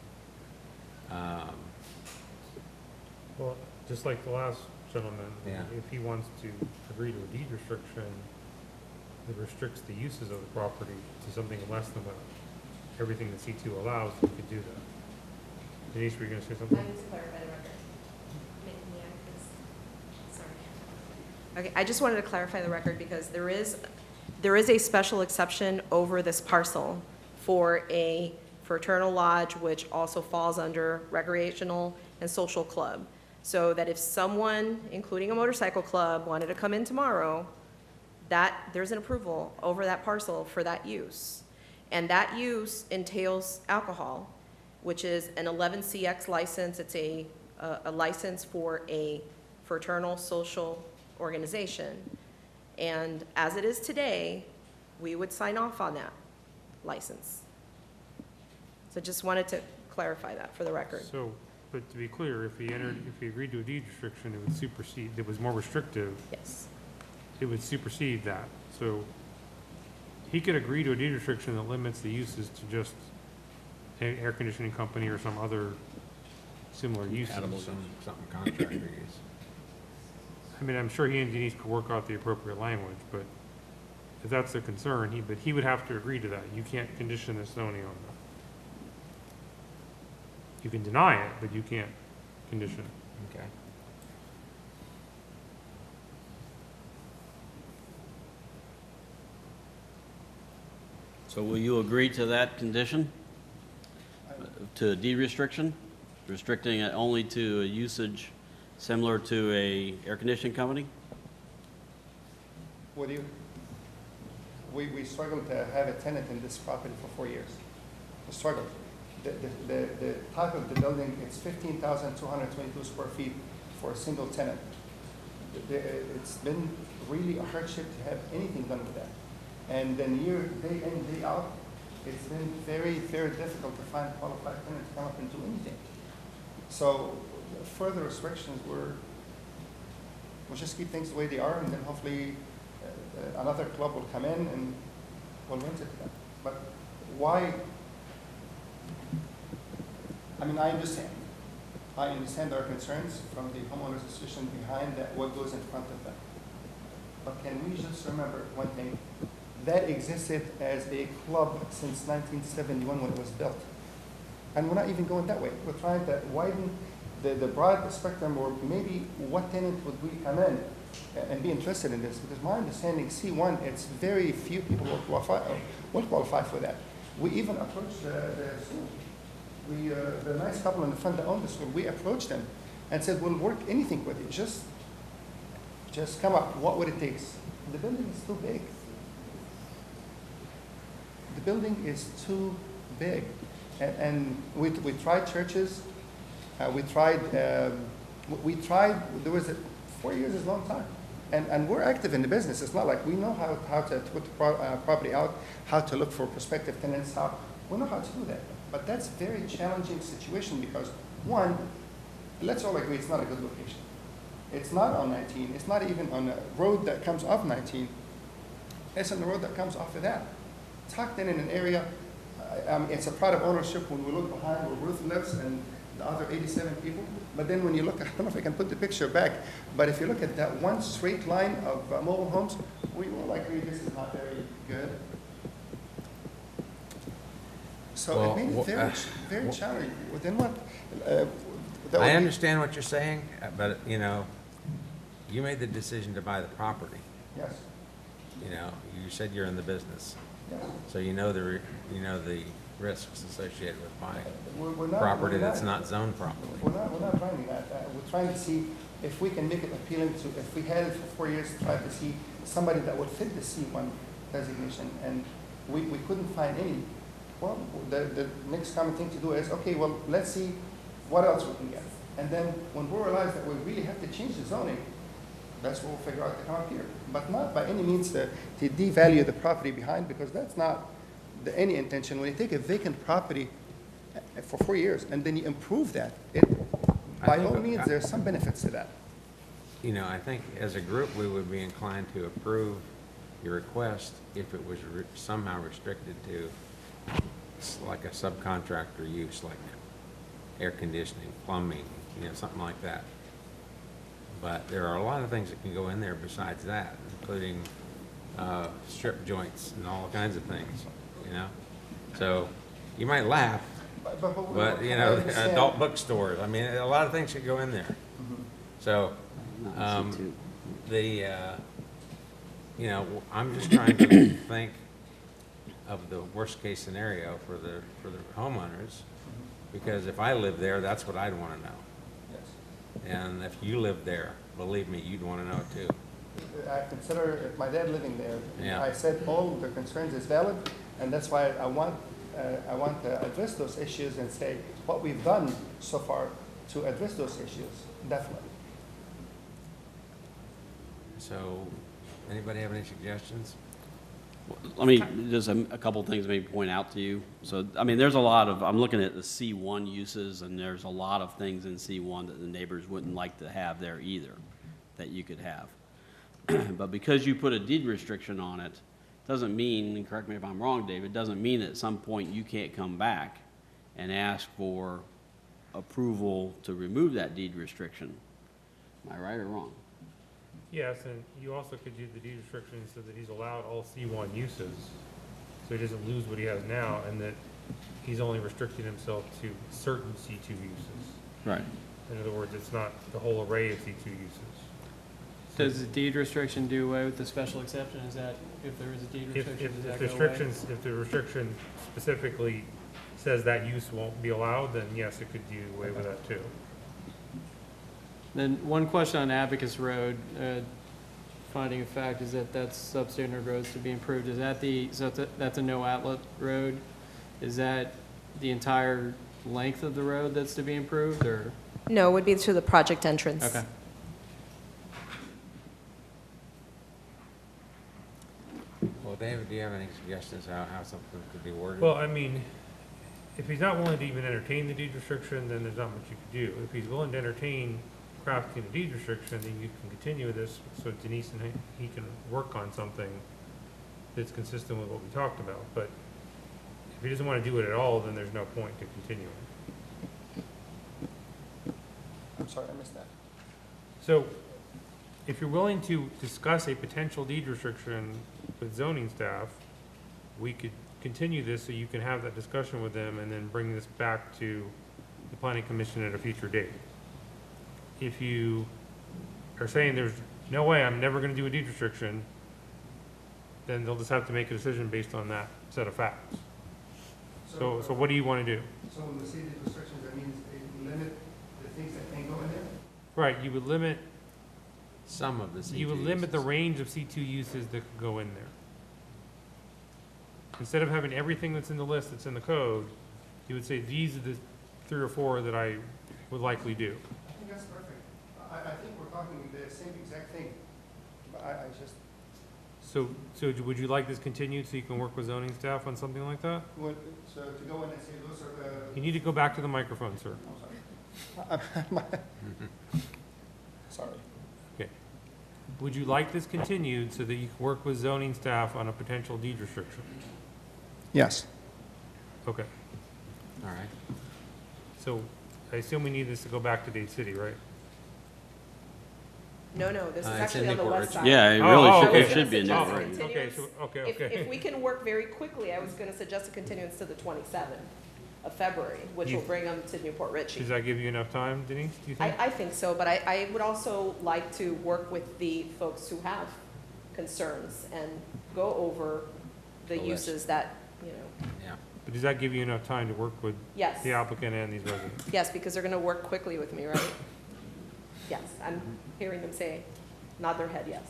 Well, just like the last gentleman, Yeah. if he wants to agree to a deed restriction that restricts the uses of the property to something less than what everything that C2 allows, we could do that. Denise, were you gonna say something? I need to clarify the record. May I, please? Sorry. Okay, I just wanted to clarify the record because there is a special exception over this parcel for a fraternal lodge, which also falls under recreational and social club. So that if someone, including a motorcycle club, wanted to come in tomorrow, there's an approval over that parcel for that use. And that use entails alcohol, which is an 11CX license. It's a license for a fraternal social organization. And as it is today, we would sign off on that license. So just wanted to clarify that for the record. So, but to be clear, if he agreed to a deed restriction, it would supersede, that was more restrictive, Yes. it would supersede that. So he could agree to a deed restriction that limits the uses to just an air conditioning company or some other similar uses. something contractor use. I mean, I'm sure he and Denise could work out the appropriate language, but if that's the concern, he would have to agree to that. You can't condition this zoning on that. You can deny it, but you can't condition it. Okay. So will you agree to that condition? To deed restriction? Restricting it only to a usage similar to a air conditioning company? Would you? We struggled to have a tenant in this property for 4 years. We struggled. The type of the building, it's 15,222 square feet for a single tenant. It's been really a hardship to have anything done with that. And then day in, day out, it's been very, very difficult to find qualified tenants to come up and do anything. So further restrictions we'll just keep things the way they are, and then hopefully another club will come in and will rent it to them. But why? I mean, I understand our concerns from the homeowners association behind that, what goes in front of them. But can we just remember one thing? That existed as a club since 1971 when it was built. And we're not even going that way. We're trying to widen the broad spectrum, or maybe what tenant would we come in and be interested in this? Because my understanding, C1, it's very few people will qualify for that. We even approached the school. The nice couple in the front that owned the school, we approached them and said, we'll work anything with you. Just come up. What would it take? The building is too big. The building is too big. And we tried churches. We tried, there was 4 years is a long time. And we're active in the business. It's not like we know how to put the property out, how to look for prospective tenants, we know how to do that. But that's a very challenging situation because, one, let's all agree it's not a good location. It's not on 19. It's not even on a road that comes off 19. It's on the road that comes off of that. Tucked in an area, it's a pride of ownership when we look behind where Ruth lives and the other 87 people. But then when you look, I don't know if I can put the picture back, but if you look at that one straight line of mobile homes, we will agree this is not very good. So Well, it made it very, very challenging. Then what? that I would be- understand what you're saying, but, you know, you made the decision to buy the property. Yes, You know, you said you're in the business, yes. so you know the risks associated with buying We're not. property we're that's not zoned properly. We're not finding that. We're trying to see if we can make it appealing to, if we had it for 4 years, try to see somebody that would fit the C1 designation, and we couldn't find any. Well, the next common thing to do is, okay, well, let's see what else we can get. And then when we realize that we really have to change the zoning, that's what we'll figure out to come up here. But not by any means to devalue the property behind, because that's not any intention. When you take a vacant property for 4 years and then you improve that, by think all that- means, there's some benefits to that. You know, I think as a group, we would be inclined to approve your request if it was somehow restricted to like a subcontractor use, like air conditioning, plumbing, you know, something like that. But there are a lot of things that can go in there besides that, including strip joints and all kinds of things, you know? So you might laugh, but, you know, adult bookstores, I mean, a lot of things should go in there. So, you know, I'm just trying to think of the worst-case scenario for the homeowners, because if I live there, that's what I'd want to know. Yes. And if you lived there, believe me, you'd want to know it too. I consider if my dad living there. Yeah. I said all the concerns is valid, and that's why I want to address those issues and say what we've done so far to address those issues, definitely. So, anybody have any suggestions? Let me, just a couple things maybe point out to you. So, I mean, there's a lot of, I'm looking at the C1 uses, and there's a lot of things in C1 that the neighbors wouldn't like to have there either, that you could have. But because you put a deed restriction on it, doesn't mean, and correct me if I'm wrong, David, doesn't mean at some point you can't come back and ask for approval to remove that deed restriction. Am I right or wrong? Yes, and you also could do the deed restriction so that he's allowed all C1 uses, so he doesn't lose what he has now, and that he's only restricting himself to certain C2 uses. Right. In other words, it's not the whole array of C2 uses. Does the deed restriction do away with the special exception? Is that, if there is a deed restriction, does that go away? If the restriction specifically says that use won't be allowed, then yes, it could do away with that too. Then one question on Abacus Road, finding of fact is that that's substandard roads to be improved. Is that that's a no outlet road? Is that the entire length of the road that's to be improved, or? No, it would be to the project entrance. Okay. Well, David, do you have any suggestions how something could be worded? Well, I mean, if he's not willing to even entertain the deed restriction, then there's not much you could do. If he's willing to entertain crafting a deed restriction, then you can continue with this, so Denise and he can work on something that's consistent with what we talked about. But if he doesn't want to do it at all, then there's no point to continuing. I'm sorry, I missed that. So, if you're willing to discuss a potential deed restriction with zoning staff, we could continue this so you can have that discussion with them and then bring this back to the planning commission at a future date. If you are saying there's no way, I'm never gonna do a deed restriction, then they'll just have to make a decision based on that set of facts. So what do you wanna do? So when we say these restrictions, that means they limit the things that can go in there? Right, you would limit, Some of the C2 you would limit the uses. range of C2 uses that could go in there. Instead of having everything that's in the list that's in the code, you would say, these are the 3 or 4 that I would likely do. I think that's perfect. I think we're talking the same exact thing. But I just, So would you like this continued so you can work with zoning staff on something like that? so to go in and say those are the. You need to go back to the microphone, sir. I'm sorry. Sorry. Okay. Would you like this continued so that you can work with zoning staff on a potential deed restriction? Yes. Okay. All right. So I assume we need this to go back to Dade City, right? No, this is It's in actually on the Newport west Richey. side. Yeah, it Oh, really oh, should, okay. it should be in I was there, gonna right? suggest a Okay, continuance. okay, If okay. we can work very quickly, I was gonna suggest a continuance to the 27th of February, which will You- bring them to Newport Richey. Does that give you enough time, Denise, do you think? I think so, but I would also like to work with the folks who have concerns and go over the The list. uses that, you know, Yeah. But does that give you enough time to work with yes. the applicant and these residents? Yes, because they're gonna work quickly with me, right? Yes, I'm hearing them say, nod their head, yes.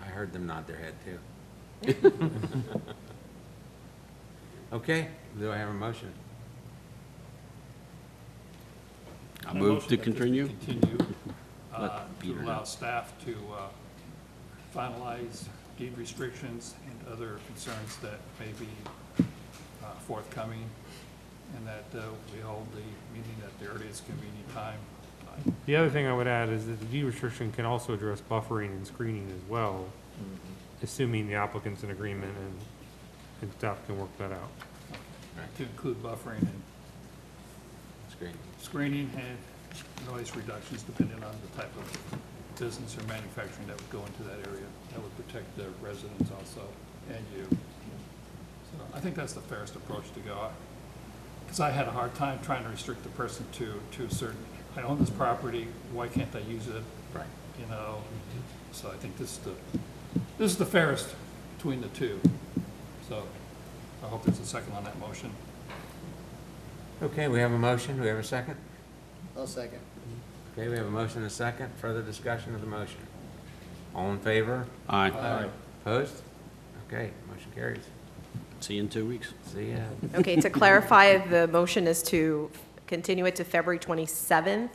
I heard them nod their head too. Okay, do I have a motion? I move to motion that this continue. Continue, Let to Peter allow know. staff to finalize deed restrictions and other concerns that may be forthcoming, and that we hold the meeting at the earliest convenient time. The other thing I would add is that the deed restriction can also address buffering and screening as well, assuming the applicant's in agreement and staff can work that out. To include buffering and Screen. screening and noise reductions depending on the type of business or manufacturing that would go into that area. That would protect the residents also and you. So I think that's the fairest approach to go. Because I had a hard time trying to restrict the person to a certain, I own this property, why can't I use it? Right. You know, so I think this is the fairest between the two. So I hope there's a second on that motion. Okay, we have a motion. Do we have a second? I'll second. Okay, we have a motion and a second. Further discussion of the motion. All in favor? Aye. Opposed? Okay, motion carries. See you in 2 weeks. See ya. Okay, to clarify, the motion is to continue it to February 27th,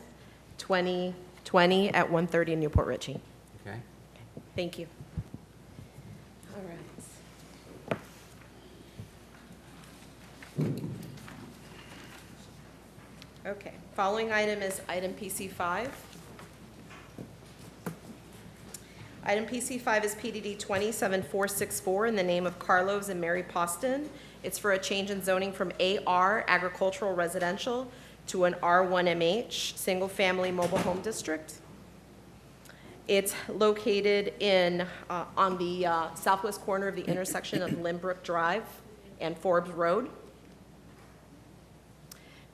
2020 at 1:30 in Newport Richey. Okay. Thank you. All right. Okay, following item is item PC5. Item PC5 is PDD 27464 in the name of Carlos and Mary Poston. It's for a change in zoning from AR Agricultural Residential to an R1MH, Single Family Mobile Home District. It's located in, on the southwest corner of the intersection of Limbrook Drive and Forbes Road.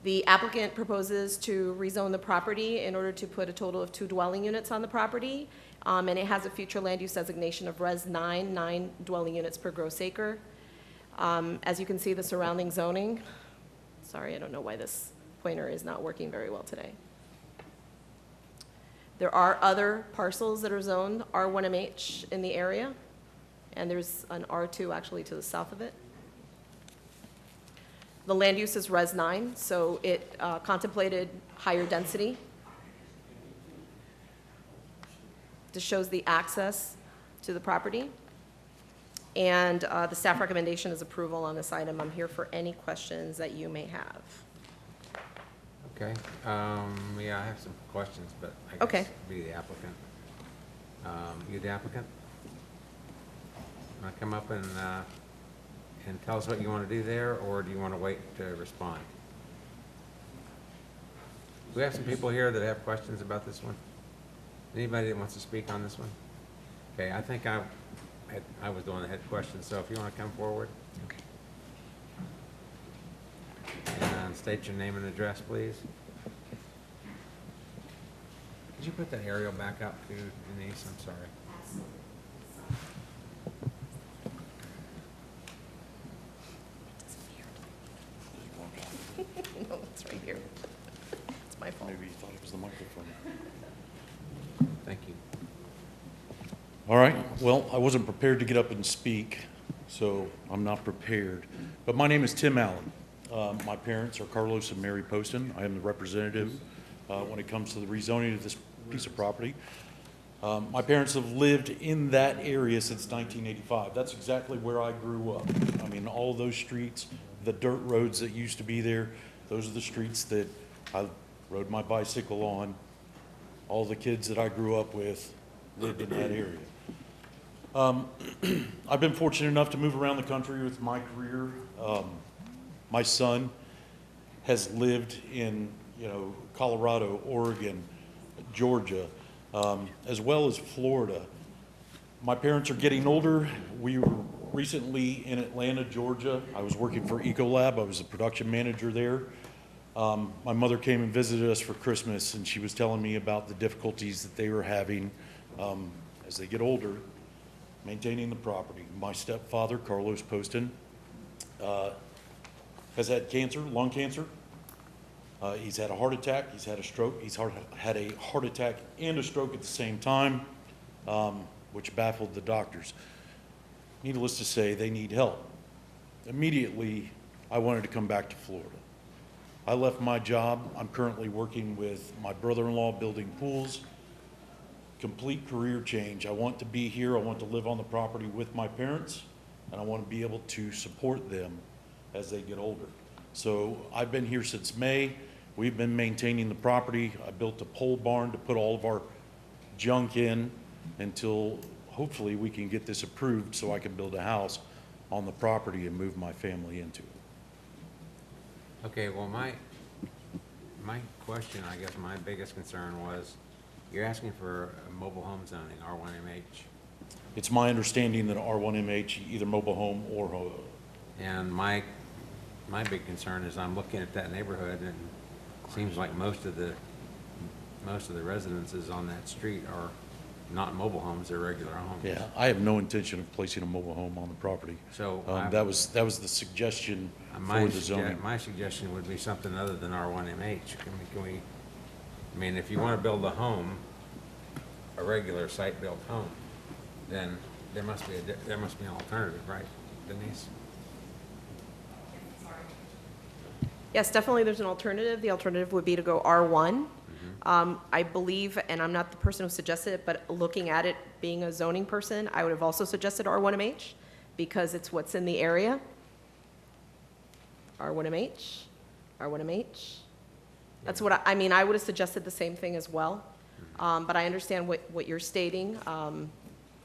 The applicant proposes to rezone the property in order to put a total of 2 dwelling units on the property, and it has a future land use designation of Res 9 dwelling units per gross acre. As you can see, the surrounding zoning, sorry, I don't know why this pointer is not working very well today. There are other parcels that are zoned R1MH in the area, and there's an R2 actually to the south of it. The land use is Res 9, so it contemplated higher density. This shows the access to the property. And the staff recommendation is approval on this item. I'm here for any questions that you may have. Okay, yeah, I have some questions, but I Okay. guess be the applicant. You the applicant? Want to come up and tell us what you want to do there, or do you want to wait to respond? We have some people here that have questions about this one. Anybody that wants to speak on this one? Okay, I think I was the one that had questions, so if you want to come forward. Okay. And state your name and address, please. Could you put that aerial back up too, Denise? I'm sorry. No, it's right here. It's my fault. Maybe you thought it was the microphone. Thank you. All right, well, I wasn't prepared to get up and speak, so I'm not prepared. But my name is Tim Allen. My parents are Carlos and Mary Poston. I am the representative when it comes to the rezoning of this piece of property. My parents have lived in that area since 1985. That's exactly where I grew up. I mean, all those streets, the dirt roads that used to be there, those are the streets that I rode my bicycle on. All the kids that I grew up with lived in that area. I've been fortunate enough to move around the country with my career. My son has lived in, Colorado, Oregon, Georgia, as well as Florida. My parents are getting older. We were recently in Atlanta, Georgia. I was working for Ecolab. I was the production manager there. My mother came and visited us for Christmas, and she was telling me about the difficulties that they were having as they get older, maintaining the property. My stepfather, Carlos Poston, has had cancer, lung cancer. He's had a heart attack, he's had a stroke, he's had a heart attack and a stroke at the same time, which baffled the doctors. Needless to say, they need help. Immediately, I wanted to come back to Florida. I left my job. I'm currently working with my brother-in-law building pools. Complete career change. I want to be here. I want to live on the property with my parents, and I want to be able to support them as they get older. So I've been here since May. We've been maintaining the property. I built a pole barn to put all of our junk in until hopefully we can get this approved so I can build a house on the property and move my family into it. Okay, well, my question, I guess my biggest concern was, you're asking for a mobile home zoning, R1MH. It's my understanding that R1MH, either mobile home or And my big concern is I'm looking at that neighborhood, and it seems like most of the residences on that street are not mobile homes, they're regular homes. Yeah, I have no intention of placing a mobile home on the property. So that was the suggestion for the zoning. My suggestion would be something other than R1MH. I mean, if you want to build a home, a regular site-built home, then there must be an alternative, right, Denise? Yes, definitely there's an alternative. The alternative would be to go R1. I believe, and I'm not the person who suggested it, but looking at it, being a zoning person, I would have also suggested R1MH because it's what's in the area. R1MH, R1MH. That's what I mean, I would have suggested the same thing as well. But I understand what you're stating.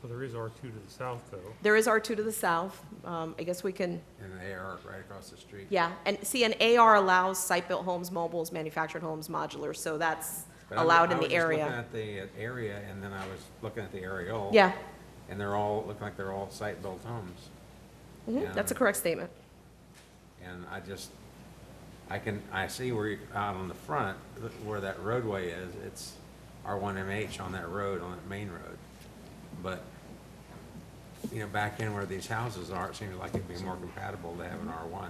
Well, there is R2 to the south, though. There is R2 to the south. I guess we can, And an AR right across the street. yeah. And see, an AR allows site-built homes, mobiles, manufactured homes, modular, so that's But allowed in the I was area. just looking at the area, and then I was looking at the aerial. Yeah. And look like they're all site-built homes. That's a correct statement. And I see where, out on the front, where that roadway is, it's R1MH on that road, on that main road. But, back in where these houses are, it seems like it'd be more compatible to have an R1.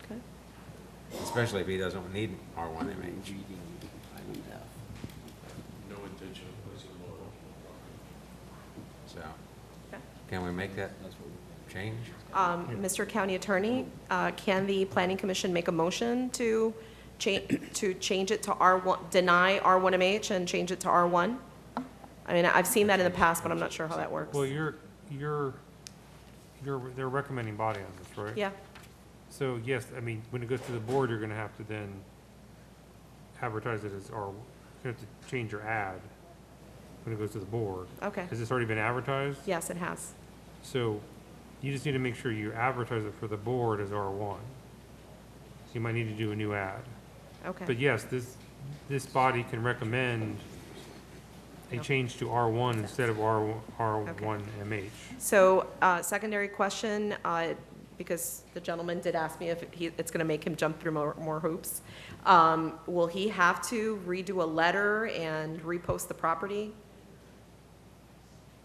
Okay. Especially if he doesn't need R1MH. No intention of placing a mobile home. So, can we make that change? Mr. County Attorney, can the Planning Commission make a motion to change it to R1, deny R1MH and change it to R1? I mean, I've seen that in the past, but I'm not sure how that works. Well, they're recommending body on this, right? Yeah, So, yes, I mean, when it goes to the board, you're gonna have to then advertise it as you have to change your ad when it goes to the board. okay. Has this already been advertised? Yes, it has. So, you just need to make sure you advertise it for the board as R1. So you might need to do a new ad. Okay. But yes, this body can recommend a change to R1 instead of R1MH. So, secondary question, because the gentleman did ask me if it's going to make him jump through more hoops. Will he have to redo a letter and repost the property?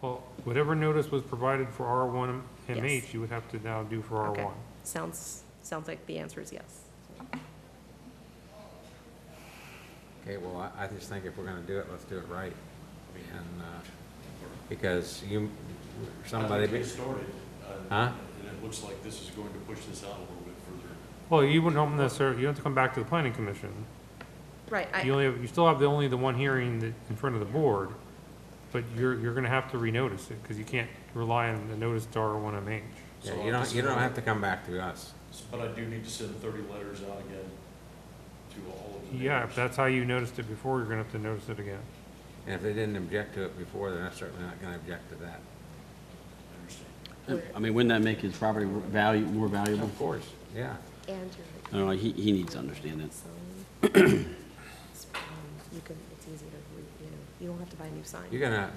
Well, whatever notice was provided for R1MH, Yes. you would have to now do for Okay. R1. Sounds like the answer is yes. Okay, well, I just think if we're gonna do it, let's do it right. And, because somebody. Get started. Huh? And it looks like this is going to push this out a little bit further. Well, you wouldn't necessarily, you don't have to come back to the planning commission. Right. You still have only the one hearing in front of the board, but you're gonna have to renotice it, because you can't rely on the notice to R1MH. Yeah, you don't have to come back to us. But I do need to send 30 letters out again to all of the Yeah, neighbors. if that's how you noticed it before, you're gonna have to notice it again. And if they didn't object to it before, they're certainly not gonna object to that. I understand. I mean, wouldn't that make his property more valuable? Of course, yeah. And I don't know, he needs to understand that. you can, it's easy to read, You don't have to buy a new sign. You're gonna,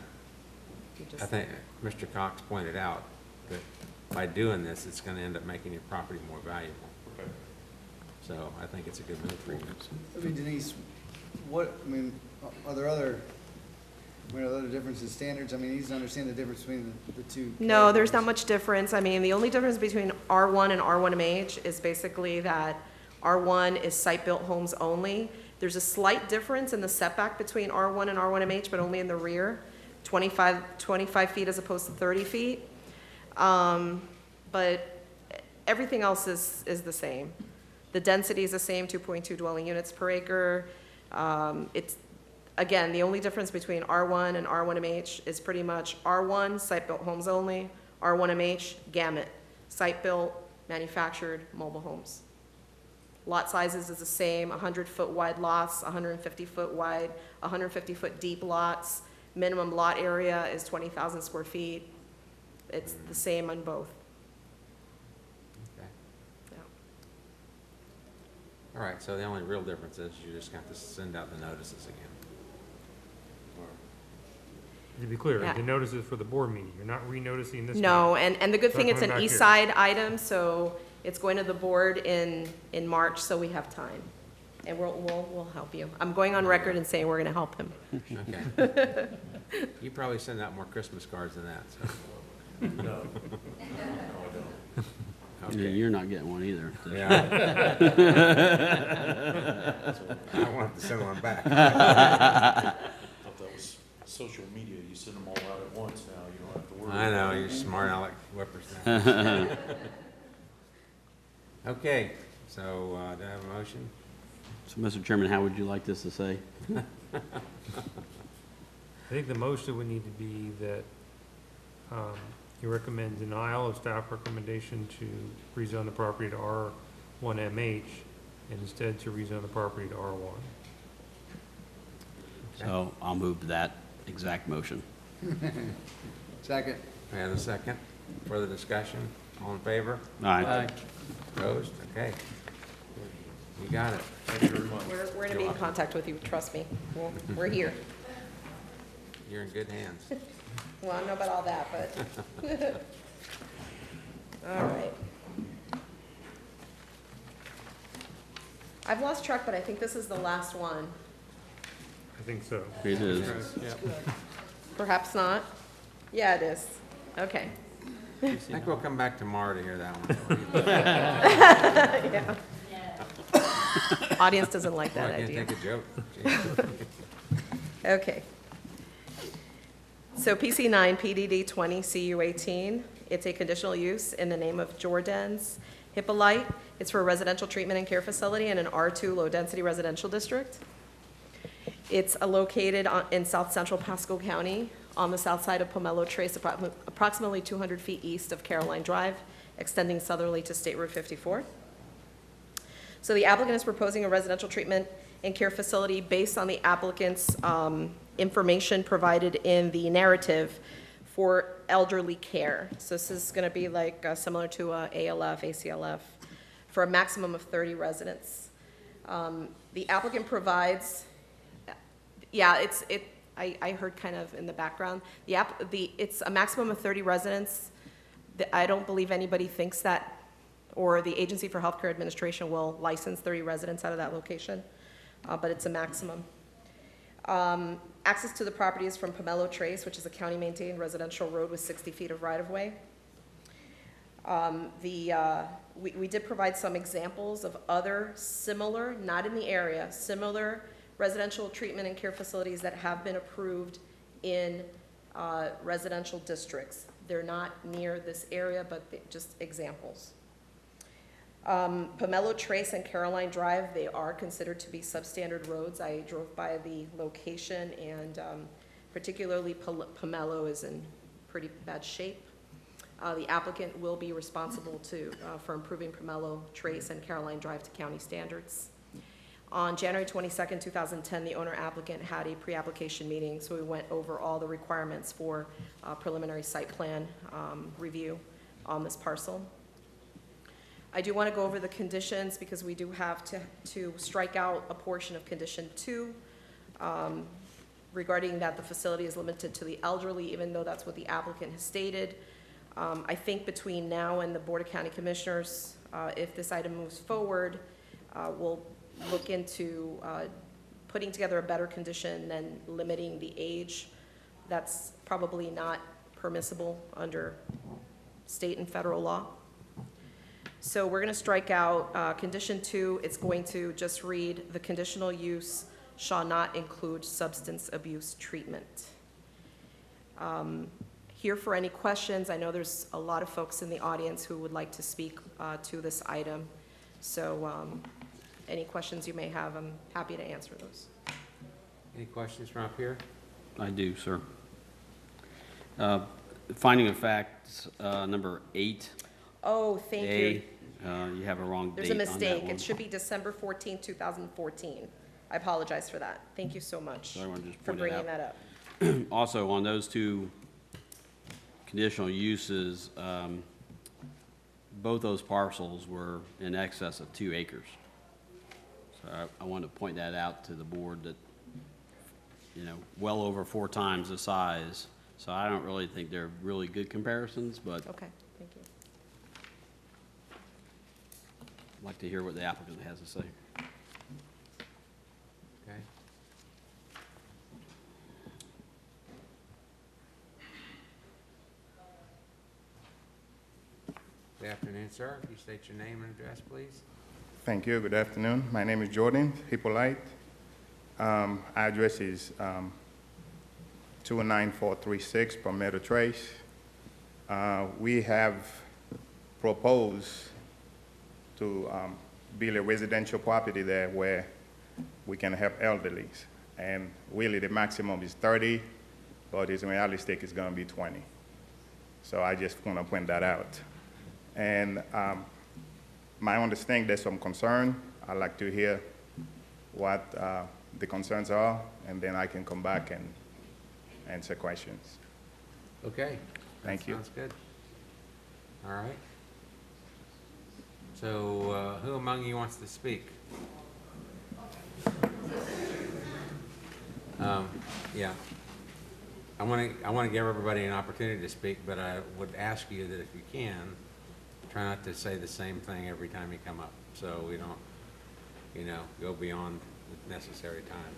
You I just- think Mr. Cox pointed out that by doing this, it's gonna end up making your property more valuable. Okay. So I think it's a good move for you. I mean, Denise, what, I mean, are there other, differences, standards? I mean, he needs to understand the difference between the two. No, there's not categories. much difference. I mean, the only difference between R1 and R1MH is basically that R1 is site-built homes only. There's a slight difference in the setback between R1 and R1MH, but only in the rear, 25 feet as opposed to 30 feet. But everything else is the same. The density is the same, 2.2 dwelling units per acre. It's, again, the only difference between R1 and R1MH is pretty much R1, site-built homes only, R1MH, gamut, site-built, manufactured, mobile homes. Lot sizes is the same, 100-foot wide lots, 150-foot wide, 150-foot deep lots. Minimum lot area is 20,000 square feet. It's the same on both. Okay. Yeah. All right, so the only real difference is you just got to send out the notices again. To be clear, Yeah. the notice is for the board meeting, you're not re-noticing this? No, meeting. and the good It's thing, not it's an coming back east here. side item, so it's going to the board in March, so we have time. And we'll help you. I'm going on record and saying we're gonna help him. Okay. You probably send out more Christmas cards than that, so. No. Okay. You're not getting one either. Yeah. I want to send one back. I thought that was social media. You send them all out at once now. You don't have to worry. I know, you're smart aleck whippersnapper. Okay, so, do I have a motion? So, Mr. Chairman, how would you like this to say? I think the motion would need to be that you recommend denial of staff recommendation to rezone the property to R1MH and instead to rezone the property to R1. So I'll move to that exact motion. Second. We have a second. Further discussion? All in favor? Aye. Opposed? Okay. You got it. Thank you very much. We're gonna be in contact with you, trust me. We're here. You're in good hands. Well, I don't know about all that, but. All right. I've lost track, but I think this is the last one. I think so. It is. Perhaps not. Yeah, it is. Okay. I think we'll come back tomorrow to hear that one. Yeah. Audience doesn't like that I can't idea. take a joke. Jeez. Okay. So PC 9, PDD 20, CU 18, it's a conditional use in the name of Jordan's Hippolyte. It's for a residential treatment and care facility in an R2 low-density residential district. It's located in south central Pasco County on the south side of Pomelo Trace, approximately 200 feet east of Caroline Drive, extending southerly to State Route 54. So the applicant is proposing a residential treatment and care facility based on the applicant's information provided in the narrative for elderly care. So this is going to be like similar to ALF, ACLF, for a maximum of 30 residents. The applicant provides, yeah, I heard kind of in the background, it's a maximum of 30 residents. I don't believe anybody thinks that, or the Agency for Healthcare Administration will license 30 residents out of that location, but it's a maximum. Access to the property is from Pomelo Trace, which is a county-maintained residential road with 60 feet of right-of-way. We did provide some examples of other similar, not in the area, similar residential treatment and care facilities that have been approved in residential districts. They're not near this area, but just examples. Pomelo Trace and Caroline Drive, they are considered to be substandard roads. I drove by the location, and particularly Pomelo is in pretty bad shape. The applicant will be responsible for improving Pomelo Trace and Caroline Drive to county standards. On January 22nd, 2010, the owner applicant had a pre-application meeting, so we went over all the requirements for preliminary site plan review on this parcel. I do want to go over the conditions because we do have to strike out a portion of condition 2. regarding that the facility is limited to the elderly, even though that's what the applicant has stated. I think between now and the Board of County Commissioners, if this item moves forward, we'll look into putting together a better condition than limiting the age. That's probably not permissible under state and federal law. So we're going to strike out condition 2. It's going to just read, the conditional use shall not include substance abuse treatment. Here for any questions. I know there's a lot of folks in the audience who would like to speak to this item. So any questions you may have, I'm happy to answer those. Any questions from up here? I do, sir. Finding of facts, number 8. Oh, thank you. You have a wrong date There's a on that mistake. one. It should be December 14, 2014. I apologize for that. Thank you so much So I wanna just for point it bringing out. that up. Also, on those two conditional uses, both those parcels were in excess of 2 acres. So I want to point that out to the board that, you know, well over 4 times the size. So I don't really think they're really good comparisons, but Okay, thank you. I'd like to hear what the applicant has to say. Okay. Good afternoon, sir. If you state your name and address, please. Thank you. Good afternoon. My name is Jordan Hippolyte. Address is 29436 Palmetto Trace. We have proposed to build a residential property there where we can help elderlies. And really the maximum is 30, but it's realistic it's going to be 20. So I just want to point that out. And my understanding, there's some concern. I'd like to hear what the concerns are, and then I can come back and answer questions. Okay. Thank you. Sounds good. All right. So who among you wants to speak? Yeah. I want to give everybody an opportunity to speak, but I would ask you that if you can, try not to say the same thing every time you come up, so we don't, you know, go beyond the necessary time.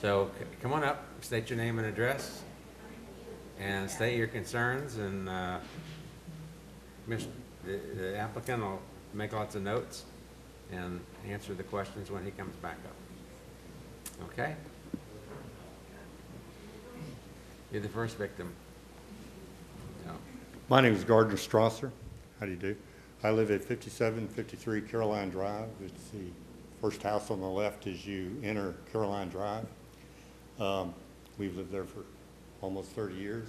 So come on up, state your name and address, and state your concerns, and the applicant will make lots of notes and answer the questions when he comes back up. Okay? You're the first victim. No. My name is Gardner Strasser. How do you do? I live at 5753 Caroline Drive. It's the first house on the left as you enter Caroline Drive. We've lived there for almost 30 years.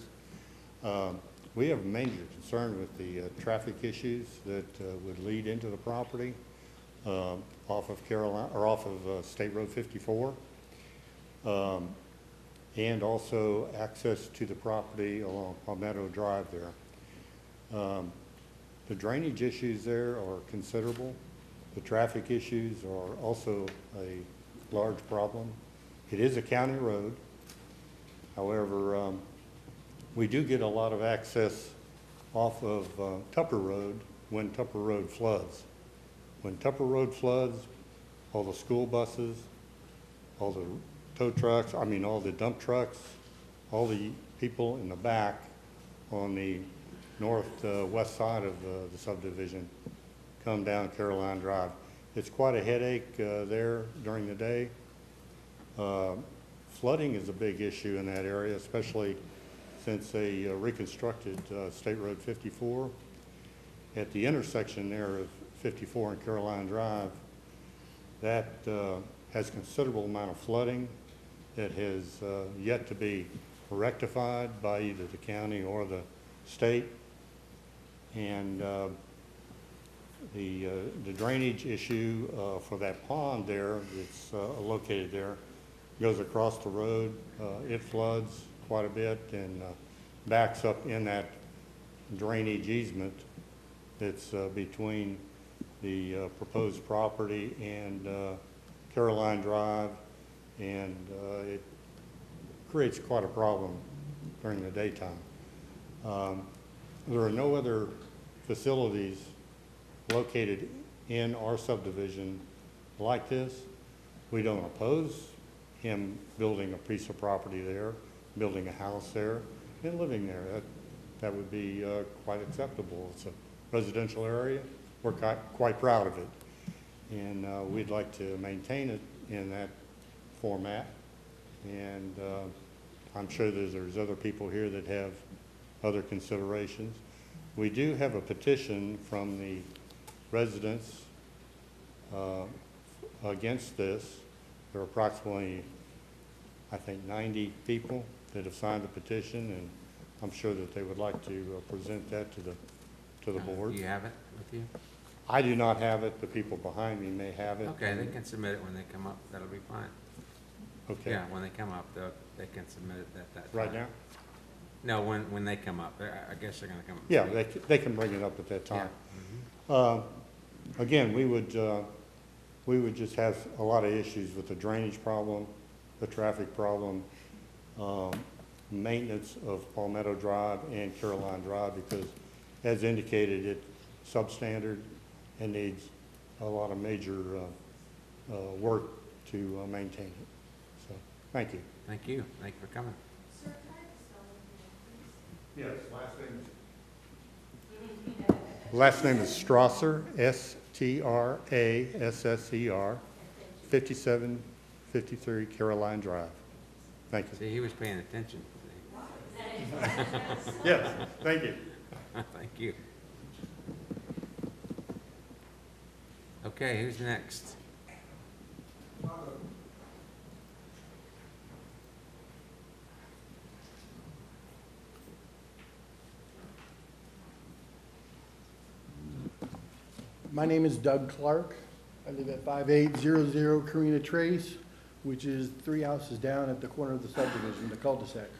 We have a major concern with the traffic issues that would lead into the property off of Caroline or off of State Road 54, and also access to the property along Palmetto Drive there. The drainage issues there are considerable. The traffic issues are also a large problem. It is a county road. However, we do get a lot of access off of Tupper Road when Tupper Road floods. When Tupper Road floods, all the school buses, all the tow trucks, all the dump trucks, all the people in the back on the northwest side of the subdivision come down Caroline Drive. It's quite a headache there during the day. Flooding is a big issue in that area, especially since they reconstructed State Road 54. At the intersection there of 54 and Caroline Drive, that has considerable amount of flooding that has yet to be rectified by either the county or the state. And the drainage issue for that pond there that's located there goes across the road. It floods quite a bit and backs up in that drainage easement that's between the proposed property and Caroline Drive, and it creates quite a problem during the daytime. There are no other facilities located in our subdivision like this. We don't oppose him building a piece of property there, building a house there, and living there. That would be quite acceptable. It's a residential area. We're quite proud of it. And we'd like to maintain it in that format. And I'm sure there's other people here that have other considerations. We do have a petition from the residents against this. There are approximately, I think, 90 people that have signed the petition, and I'm sure that they would like to present that to the board. Do you have it with you? I do not have it. The people behind me may have it. Okay, they can submit it when they come up. That'll be fine. Okay. Yeah, when they come up, they can submit it at that time. Right now? No, when they come up. I guess they're gonna come up. Yeah, they can bring it up at that time. Again, we would just have a lot of issues with the drainage problem, the traffic problem, maintenance of Palmetto Drive and Caroline Drive, because as indicated, it's substandard and needs a lot of major work to maintain it. So, thank you. Thank you. Thank you for coming. Sir, can I have a spelling? Yes, last name is Strasser, Strasser, 5753 Caroline Drive. Thank you. See, he was paying attention. Yes, thank you. Thank you. Okay, who's next? My name is Doug Clark. I live at 5800 Karina Trace, which is 3 houses down at the corner of the subdivision, the cul-de-sac.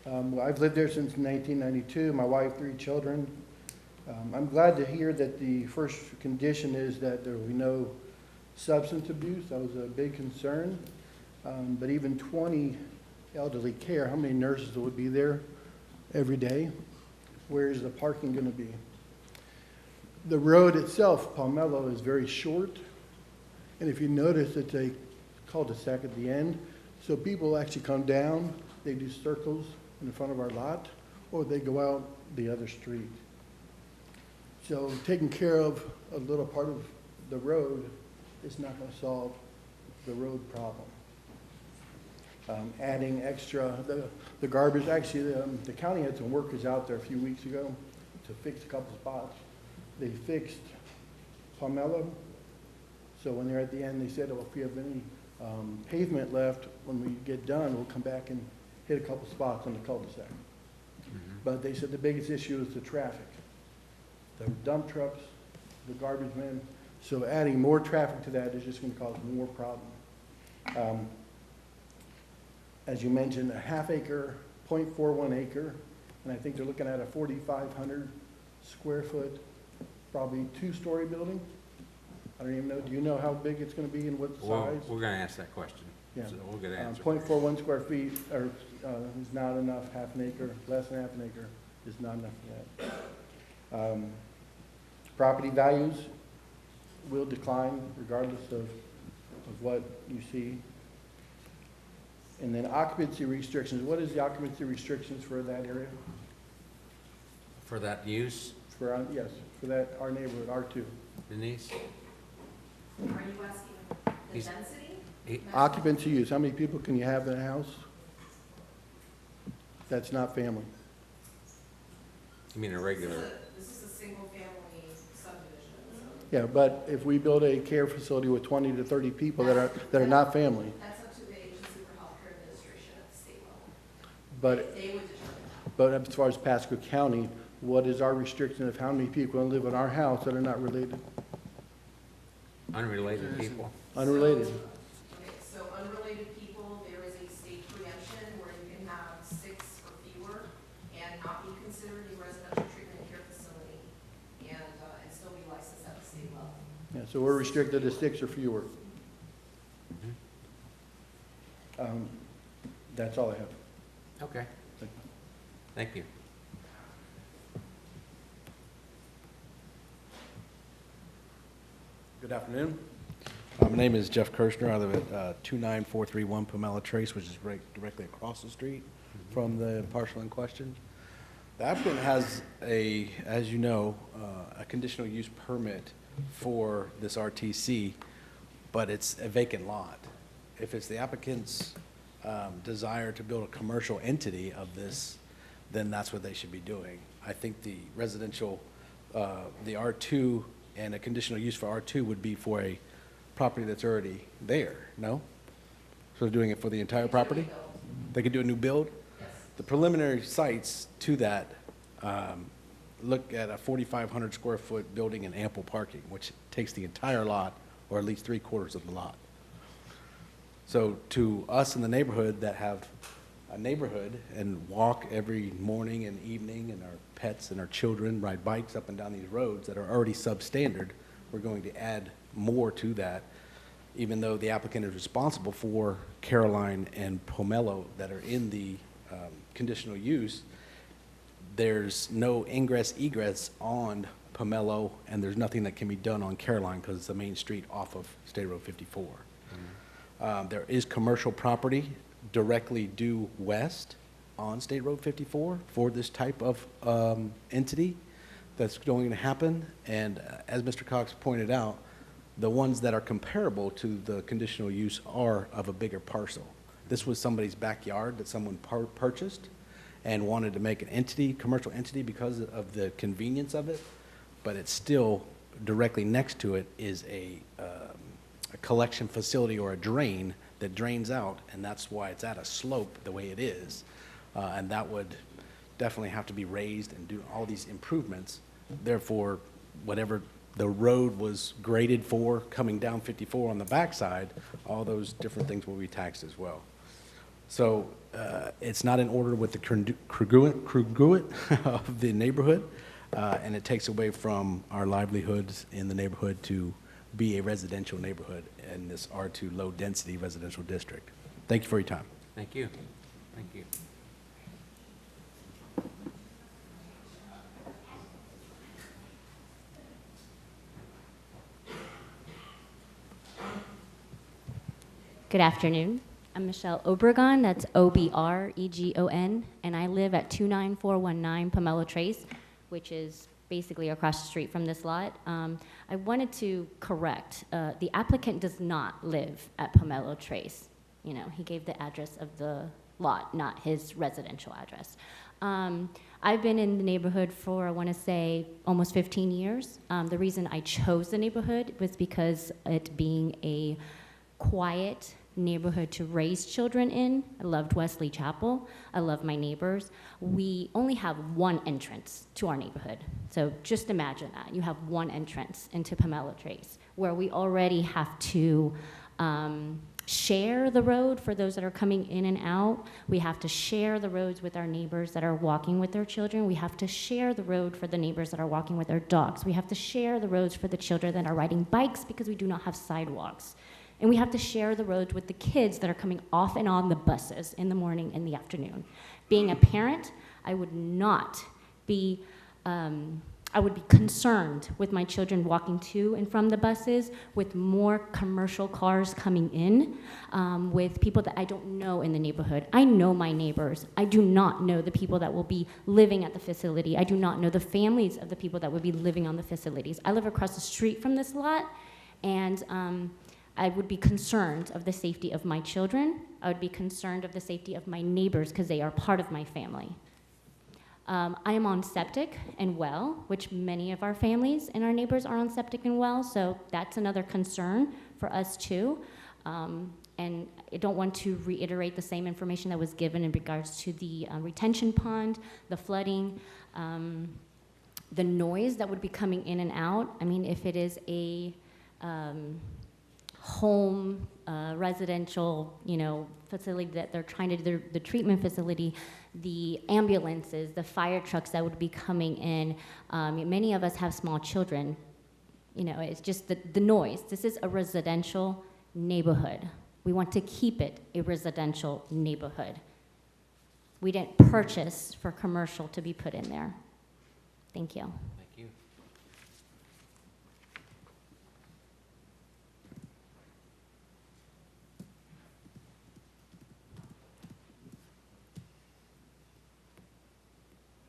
I've lived there since 1992, my wife, 3 children. I'm glad to hear that the first condition is that there will be no substance abuse. That was a big concern. But even 20 elderly care, how many nurses would be there every day? Where is the parking going to be? The road itself, Palmetto, is very short. And if you notice, it's a cul-de-sac at the end. So people actually come down, they do circles in front of our lot, or they go out the other street. So taking care of a little part of the road is not going to solve the road problem. Adding extra, the garbage, actually the county had some workers out there a few weeks ago to fix a couple spots. They fixed Palmetto, so when they're at the end, they said, oh, if we have any pavement left, when we get done, we'll come back and hit a couple spots on the cul-de-sac. But they said the biggest issue is the traffic. The dump trucks, the garbage men, so adding more traffic to that is just going to cause more problem. As you mentioned, a half acre, 0.41 acre, and I think they're looking at a 4,500 square foot, probably 2-story building. I don't even know, do you know how big it's going to be and what size? We're going to ask that question. Yeah. So we'll get an answer. 0.41 square feet is not enough, half an acre, less than half an acre is not enough for that. Property values will decline regardless of what you see. And then occupancy restrictions, what is the occupancy restrictions for that area? For that use? Yes, for that, our neighborhood, R2. Denise? Are you asking the density? Occupancy use, how many people can you have in a house? That's not family. You mean a regular? This is a single-family subdivision. Yeah, but if we build a care facility with 20 to 30 people that are not family. That's up to the Agency for Healthcare Administration at the state level. But, They would determine. but as far as Pasco County, what is our restriction of how many people live in our house that are not related? Unrelated people? Unrelated. Okay, so unrelated people, there is a state preemption where you can have 6 or fewer and not be considered a residential treatment and care facility and still be licensed at the state level. Yeah, so we're restricted to 6 or fewer. That's that's all I have. Okay. Thank you. Good afternoon. My name is Jeff Kirshner. I live at 29431 Pomelo Trace, which is right directly across the street from the parcel in question. The applicant has as you know, a conditional use permit for this RTC, but it's a vacant lot. If it's the applicant's desire to build a commercial entity of this, then that's what they should be doing. I think the residential, the R2 and a conditional use for R2 would be for a property that's already there, no? So they're doing it for the entire property? They could do a new build? The preliminary sites to that look at a 4,500 square foot building and ample parking, which takes the entire lot, or at least 3/4 of the lot. So to us in the neighborhood that have a neighborhood and walk every morning and evening, and our pets and our children ride bikes up and down these roads that are already substandard, we're going to add more to that, even though the applicant is responsible for Caroline and Pomelo that are in the conditional use. There's no ingress egress on Pomelo, and there's nothing that can be done on Caroline because it's the main street off of State Road 54. There is commercial property directly due west on State Road 54 for this type of entity that's going to happen. And as Mr. Cox pointed out, the ones that are comparable to the conditional use are of a bigger parcel. This was somebody's backyard that someone purchased and wanted to make an entity, commercial entity, because of the convenience of it, but it's still directly next to it is a collection facility or a drain that drains out, and that's why it's at a slope the way it is. And that would definitely have to be raised and do all these improvements. Therefore, whatever the road was graded for coming down 54 on the backside, all those different things will be taxed as well. So it's not in order with the congruent of the neighborhood, and it takes away from our livelihoods in the neighborhood to be a residential neighborhood in this R2 low-density residential district. Thank you for your time. Thank you. Thank you. Good afternoon. I'm Michelle Obregon, that's O-B-R-E-G-O-N, and I live at 29419 Pomelo Trace, which is basically across the street from this lot. I wanted to correct, the applicant does not live at Pomelo Trace. You know, he gave the address of the lot, not his residential address. I've been in the neighborhood for, I want to say, almost 15 years. The reason I chose the neighborhood was because it being a quiet neighborhood to raise children in. I loved Wesley Chapel. I love my neighbors. We only have one entrance to our neighborhood. So just imagine that. You have one entrance into Pomelo Trace, where we already have to share the road for those that are coming in and out. We have to share the roads with our neighbors that are walking with their children. We have to share the road for the neighbors that are walking with their dogs. We have to share the roads for the children that are riding bikes because we do not have sidewalks. And we have to share the roads with the kids that are coming off and on the buses in the morning and the afternoon. Being a parent, I would not be, I would be concerned with my children walking to and from the buses, with more commercial cars coming in, with people that I don't know in the neighborhood. I know my neighbors. I do not know the people that will be living at the facility. I do not know the families of the people that would be living on the facilities. I live across the street from this lot, and I would be concerned of the safety of my children. I would be concerned of the safety of my neighbors because they are part of my family. I am on septic and well, which many of our families and our neighbors are on septic and well, so that's another concern for us too. And I don't want to reiterate the same information that was given in regards to the retention pond, the flooding, the noise that would be coming in and out. I mean, if it is a home residential, you know, facility that they're trying to do, the treatment facility, the ambulances, the fire trucks that would be coming in. Many of us have small children. You know, it's just the noise. This is a residential neighborhood. We want to keep it a residential neighborhood. We didn't purchase for commercial to be put in there. Thank you. Thank you.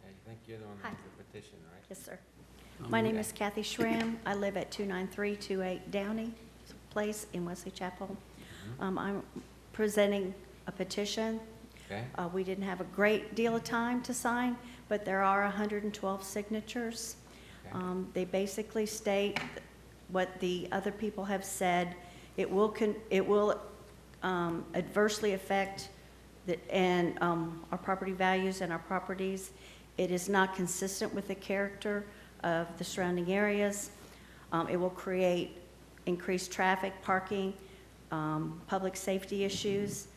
I think you're the one that Hi. has the petition, right? Yes, sir. My name is Kathy Schramm. I live at 29328 Downey Place in Wesley Chapel. I'm presenting a petition. Okay. We didn't have a great deal of time to sign, but there are 112 signatures. Okay. They basically state what the other people have said. It will adversely affect our property values and our properties. It is not consistent with the character of the surrounding areas. It will create increased traffic, parking, public safety issues.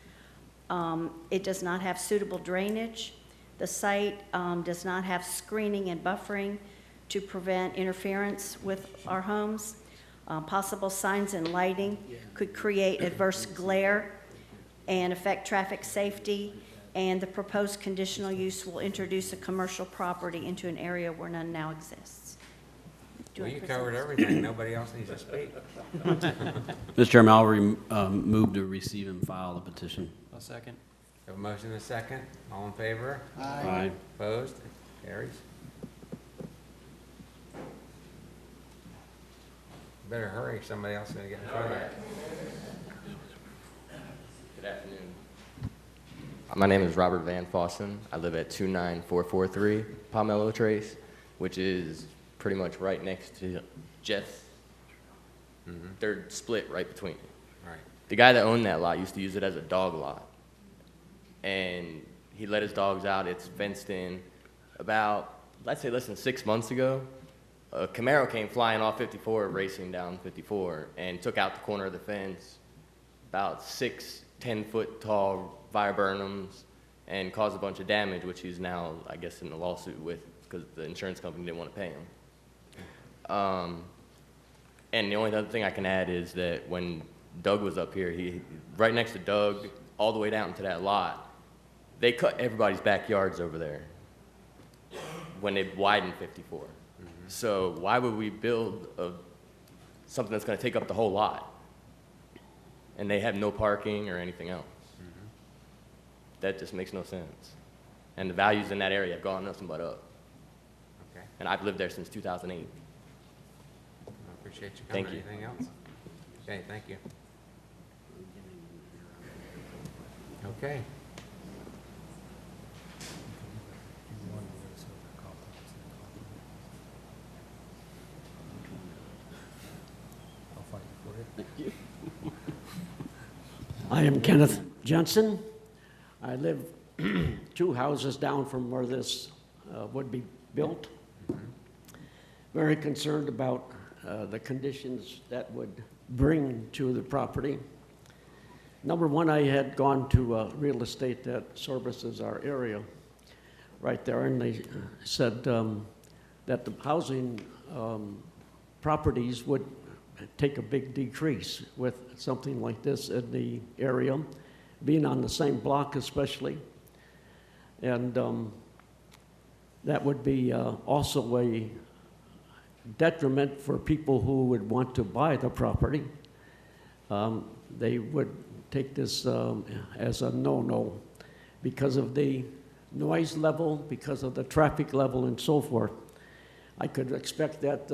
It does not have suitable drainage. The site does not have screening and buffering to prevent interference with our homes. Possible signs and lighting could create adverse glare and affect traffic safety, and the proposed conditional use will introduce a commercial property into an area where none now exists. Well, you covered everything. Nobody else needs to speak. Mr. Chairman, I'll move to receive and file the petition. A second. Have a motion and a second. All in favor? Aye. Opposed? Carries. Better hurry, somebody else is gonna get in front of it. Good afternoon. My name is Robert Van Fossen. I live at 29443 Palmetto Trace, which is pretty much right next to Jeff's. They're split right between it. Right. The guy that owned that lot used to use it as a dog lot. And he let his dogs out. It's fenced in. About, let's say less than 6 months ago, a Camaro came flying off 54, racing down 54, and took out the corner of the fence, about 6 10-foot tall viburnums, and caused a bunch of damage, which he's now, I guess, in a lawsuit with because the insurance company didn't want to pay him. And the only other thing I can add is that when Doug was up here, right next to Doug, all the way down to that lot, they cut everybody's backyards over there when they widened 54. So why would we build something that's going to take up the whole lot? And they have no parking or anything else. That just makes no sense. And the values in that area have gone nothing but up. Okay. And I've lived there since 2008. I appreciate you Thank coming. you. Anything else? Okay, thank you. Okay. I am Kenneth Jensen. I live 2 houses down from where this would be built. Very concerned about the conditions that would bring to the property. Number one, I had gone to real estate that services our area right there, and they said that the housing properties would take a big decrease with something like this in the area, being on the same block especially. And that would be also a detriment for people who would want to buy the property. They would take this as a no-no because of the noise level, because of the traffic level and so forth. I could expect that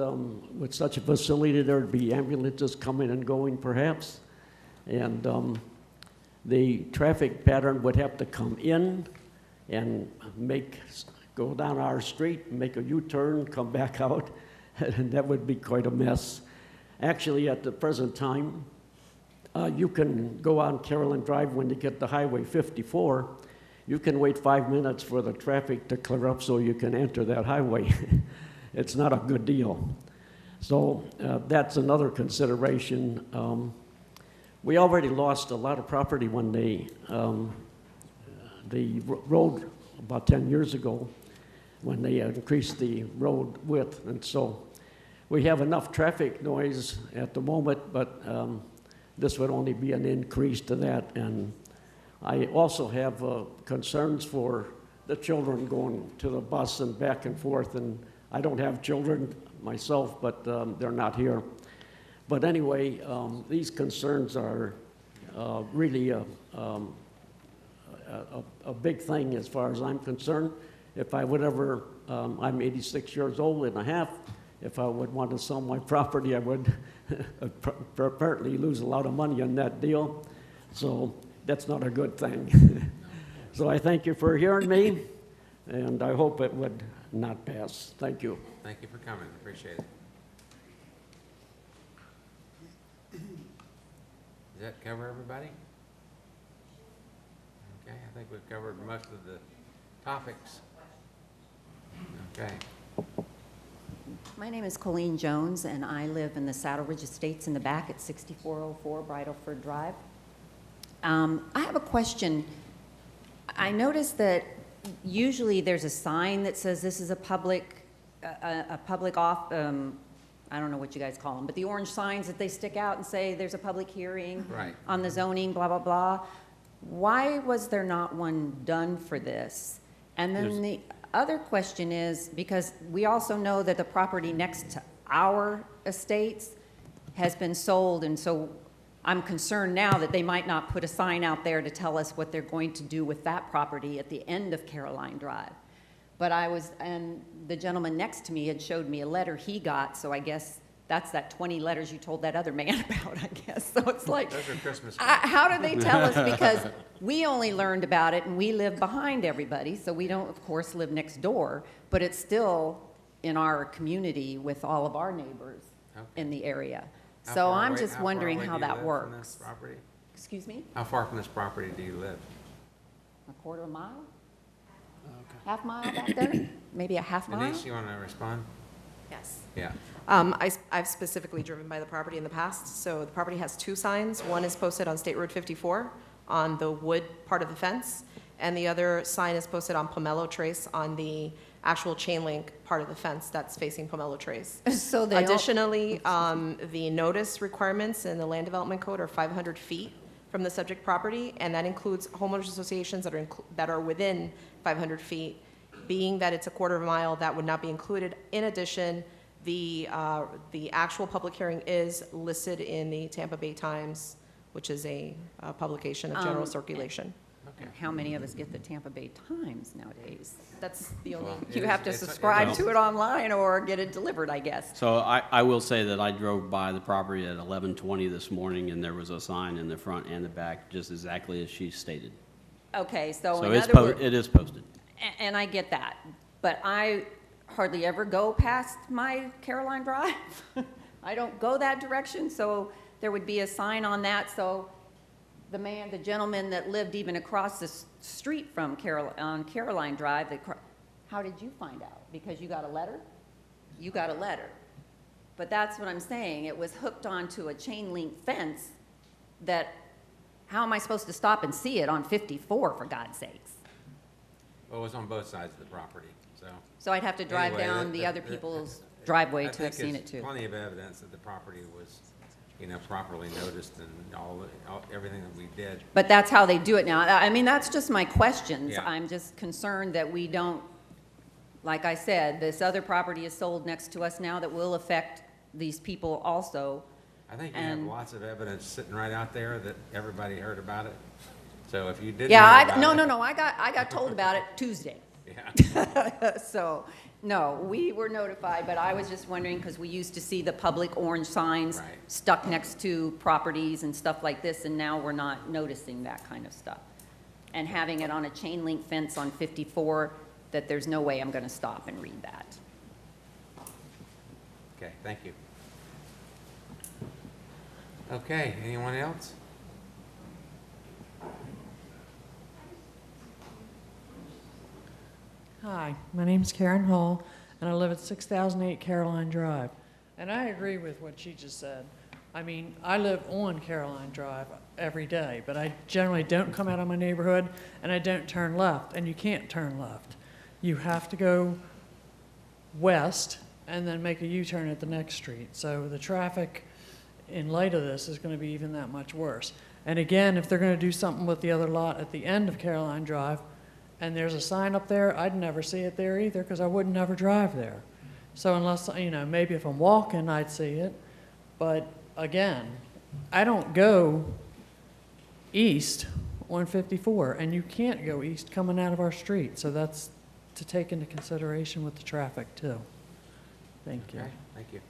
with such a facility, there'd be ambulances coming and going perhaps. And the traffic pattern would have to come in and go down our street, make a U-turn, come back out, and that would be quite a mess. Actually, at the present time, you can go on Carolyn Drive when you get to Highway 54. You can wait 5 minutes for the traffic to clear up so you can enter that highway. It's not a good deal. So that's another consideration. We already lost a lot of property when the road, about 10 years ago, when they increased the road width. And so we have enough traffic noise at the moment, but this would only be an increase to that. And I also have concerns for the children going to the bus and back and forth, and I don't have children myself, but they're not here. But anyway, these concerns are really a big thing as far as I'm concerned. If I would ever, I'm 86 years old and a half, if I would want to sell my property, I would apparently lose a lot of money on that deal. So that's not a good thing. So I thank you for hearing me, and I hope it would not pass. Thank you. Thank you for coming, appreciate it. Does that cover everybody? Okay, I think we've covered most of the topics. Okay. My name is Colleen Jones, and I live in the Saddle Ridge Estates in the back at 6404 Bridleford Drive. I have a question. I noticed that usually there's a sign that says this is a public off, I don't know what you guys call them, but the orange signs that they stick out and say there's a public hearing on the zoning, blah, blah, blah. Why was there not one done for this? And then the other question is, because we also know that the property next to our estates has been sold, and so I'm concerned now that they might not put a sign out there to tell us what they're going to do with that property at the end of Caroline Drive. But and the gentleman next to me had showed me a letter he got, so I guess that's that 20 letters you told that other man about, I guess. So it's like, those are Christmas how do they tell us? Because we only learned about it and we live behind everybody, so we don't, of course, live next door, but it's still in our community with all of our neighbors in the area. So I'm just wondering how that works. Excuse me? How far from this property do you live? A quarter of a mile? Half mile back there? Maybe a half mile? Denise, you want to respond? Yes. Yeah. I've specifically driven by the property in the past. So the property has two signs. One is posted on State Road 54 on the wood part of the fence, and the other sign is posted on Pomelo Trace on the actual chain link part of the fence that's facing Pomelo Trace. So they Additionally, the notice requirements in the Land Development Code are 500 feet from the subject property, and that includes homeowners associations that are within 500 feet. Being that it's a quarter of a mile, that would not be included. In addition, the actual public hearing is listed in the Tampa Bay Times, which is a publication of general circulation. And how many of us get the Tampa Bay Times nowadays? That's the only. You have to subscribe to it online or get it delivered, I guess. So I will say that I drove by the property at 11:20 this morning, and there was a sign in the front and the back, just exactly as she stated. Okay, so So in other words, it is posted. and I get that, but I hardly ever go past my Caroline Drive. I don't go that direction, so there would be a sign on that, so the gentleman that lived even across the street from on Caroline Drive, how did you find out? Because you got a letter? You got a letter. But that's what I'm saying. It was hooked onto a chain link fence that, how am I supposed to stop and see it on 54, for God's sakes? Well, it was on both sides of the property, so. So I'd have to drive Anyway, down the other people's driveway to have seen it too. Plenty of evidence that the property was, properly noticed and everything that we did. But that's how they do it now. I mean, that's just my questions. Yeah. I'm just concerned that we don't, like I said, this other property is sold next to us now that will affect these people also. I think you have lots of evidence sitting right out there that everybody heard about it. So if you didn't Yeah, hear about it. no, I got told about it Tuesday. Yeah. So, no, we were notified, but I was just wondering, because we used to see the public orange signs stuck next to properties and stuff like this, and now we're not noticing that kind of stuff. And having it on a chain link fence on 54, that there's no way I'm going to stop and read that. Okay, thank you. Okay, anyone else? Hi, my name's Karen Hall, and I live at 6008 Caroline Drive. And I agree with what she just said. I mean, I live on Caroline Drive every day, but I generally don't come out of my neighborhood, and I don't turn left, and you can't turn left. You have to go west and then make a U-turn at the next street. So the traffic in light of this is going to be even that much worse. And again, if they're gonna do something with the other lot at the end of Caroline Drive, and there's a sign up there, I'd never see it there either, because I would never drive there. So unless, maybe if I'm walking, I'd see it. But again, I don't go east on 54, and you can't go east coming out of our street. So that's to take into consideration with the traffic too. Thank you. Okay, thank you.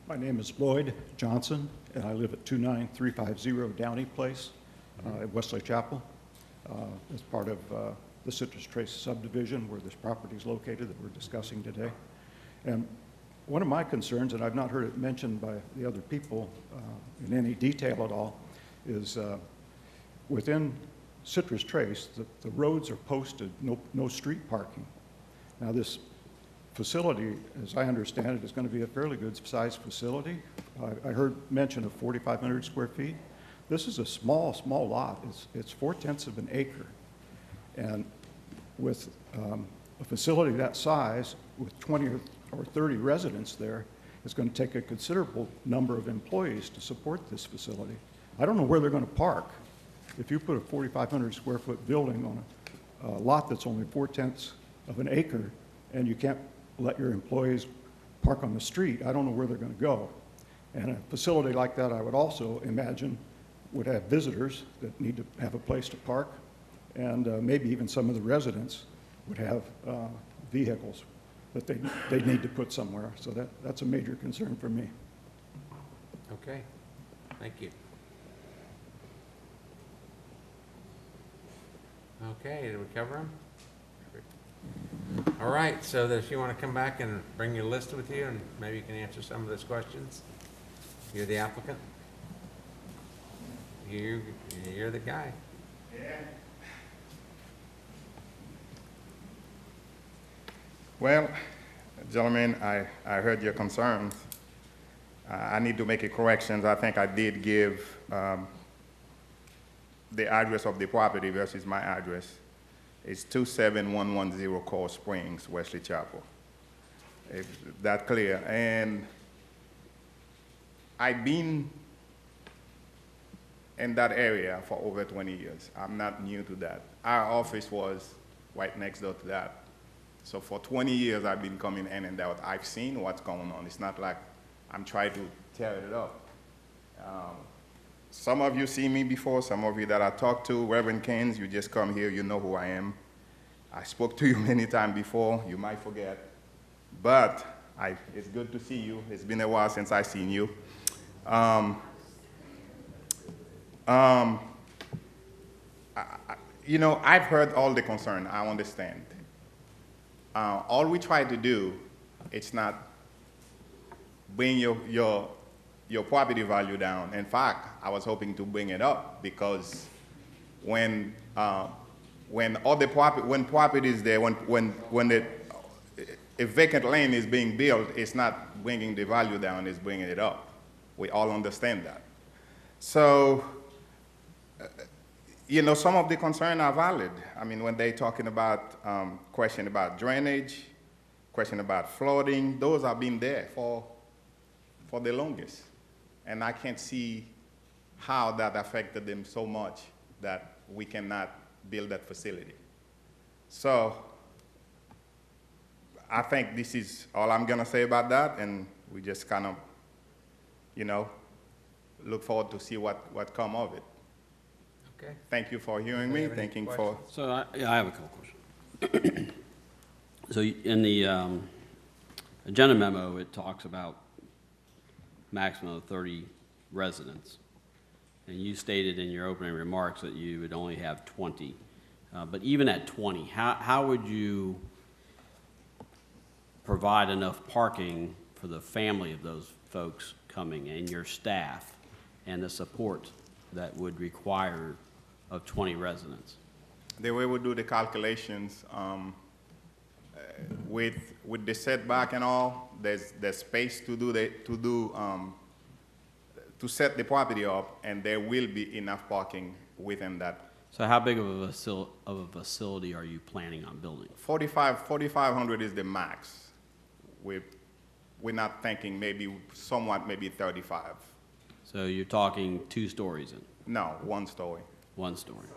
My name is Lloyd Johnson, and I live at 29350 Downey Place, at Wesley Chapel. As part of the Citrus Trace subdivision where this property is located that we're discussing today. And one of my concerns, and I've not heard it mentioned by the other people in any detail at all, is within Citrus Trace, the roads are posted, no street parking. Now this facility, as I understand it, is going to be a fairly good sized facility. I heard mention of 4,500 square feet. This is a small lot. It's 4/10 of an acre. And with a facility that size, with 20 or 30 residents there, it's going to take a considerable number of employees to support this facility. I don't know where they're going to park. If you put a 4,500 square foot building on a lot that's only 4/10 of an acre, and you can't let your employees park on the street, I don't know where they're going to go. And a facility like that, I would also imagine, would have visitors that need to have a place to park, and maybe even some of the residents would have vehicles that they need to put somewhere. So that's a major concern for me. Okay, thank you. Okay, did we cover them? All right, so if you want to come back and bring your list with you, and maybe you can answer some of those questions. You're the applicant? You're the guy. Yeah. Well, gentlemen, I heard your concerns. I need to make a correction. I think I did give the address of the property versus my address. It's 27110 Coral Springs, Wesley Chapel. Is that clear? And I've been in that area for over 20 years. I'm not new to that. Our office was right next door to that. So for 20 years, I've been coming in and out. I've seen what's going on. It's not like I'm trying to tear it up. Some of you see me before, some of you that I talked to, Reverend Keynes, you just come here, you know who I am. I spoke to you many times before, you might forget. But it's good to see you. It's been a while since I've seen you. You know, I've heard all the concern, I understand. All we try to do, it's not bring your property value down. In fact, I was hoping to bring it up because when property is there, when a vacant land is being built, it's not bringing the value down, it's bringing it up. We all understand that. So, you know, some of the concerns are valid. I mean, when they're talking about question about drainage, question about flooding, those have been there for the longest. And I can't see how that affected them so much that we cannot build that facility. So I think this is all I'm gonna say about that, and we just kind of, you know, look forward to see what come of it. Okay. Thank you for hearing me. Thank you for. So I have a couple questions. So in the agenda memo, it talks about maximum of 30 residents. And you stated in your opening remarks that you would only have 20. But even at 20, how would you provide enough parking for the family of those folks coming and your staff and the support that would require of 20 residents? The way we do the calculations, with the setback and all, there's space to set the property up, and there will be enough parking within that. So how big of a facility are you planning on building? 4,500 is the max. we're not thinking maybe somewhat maybe 35. So you're talking 2 stories in? No, 1 story. 1 story.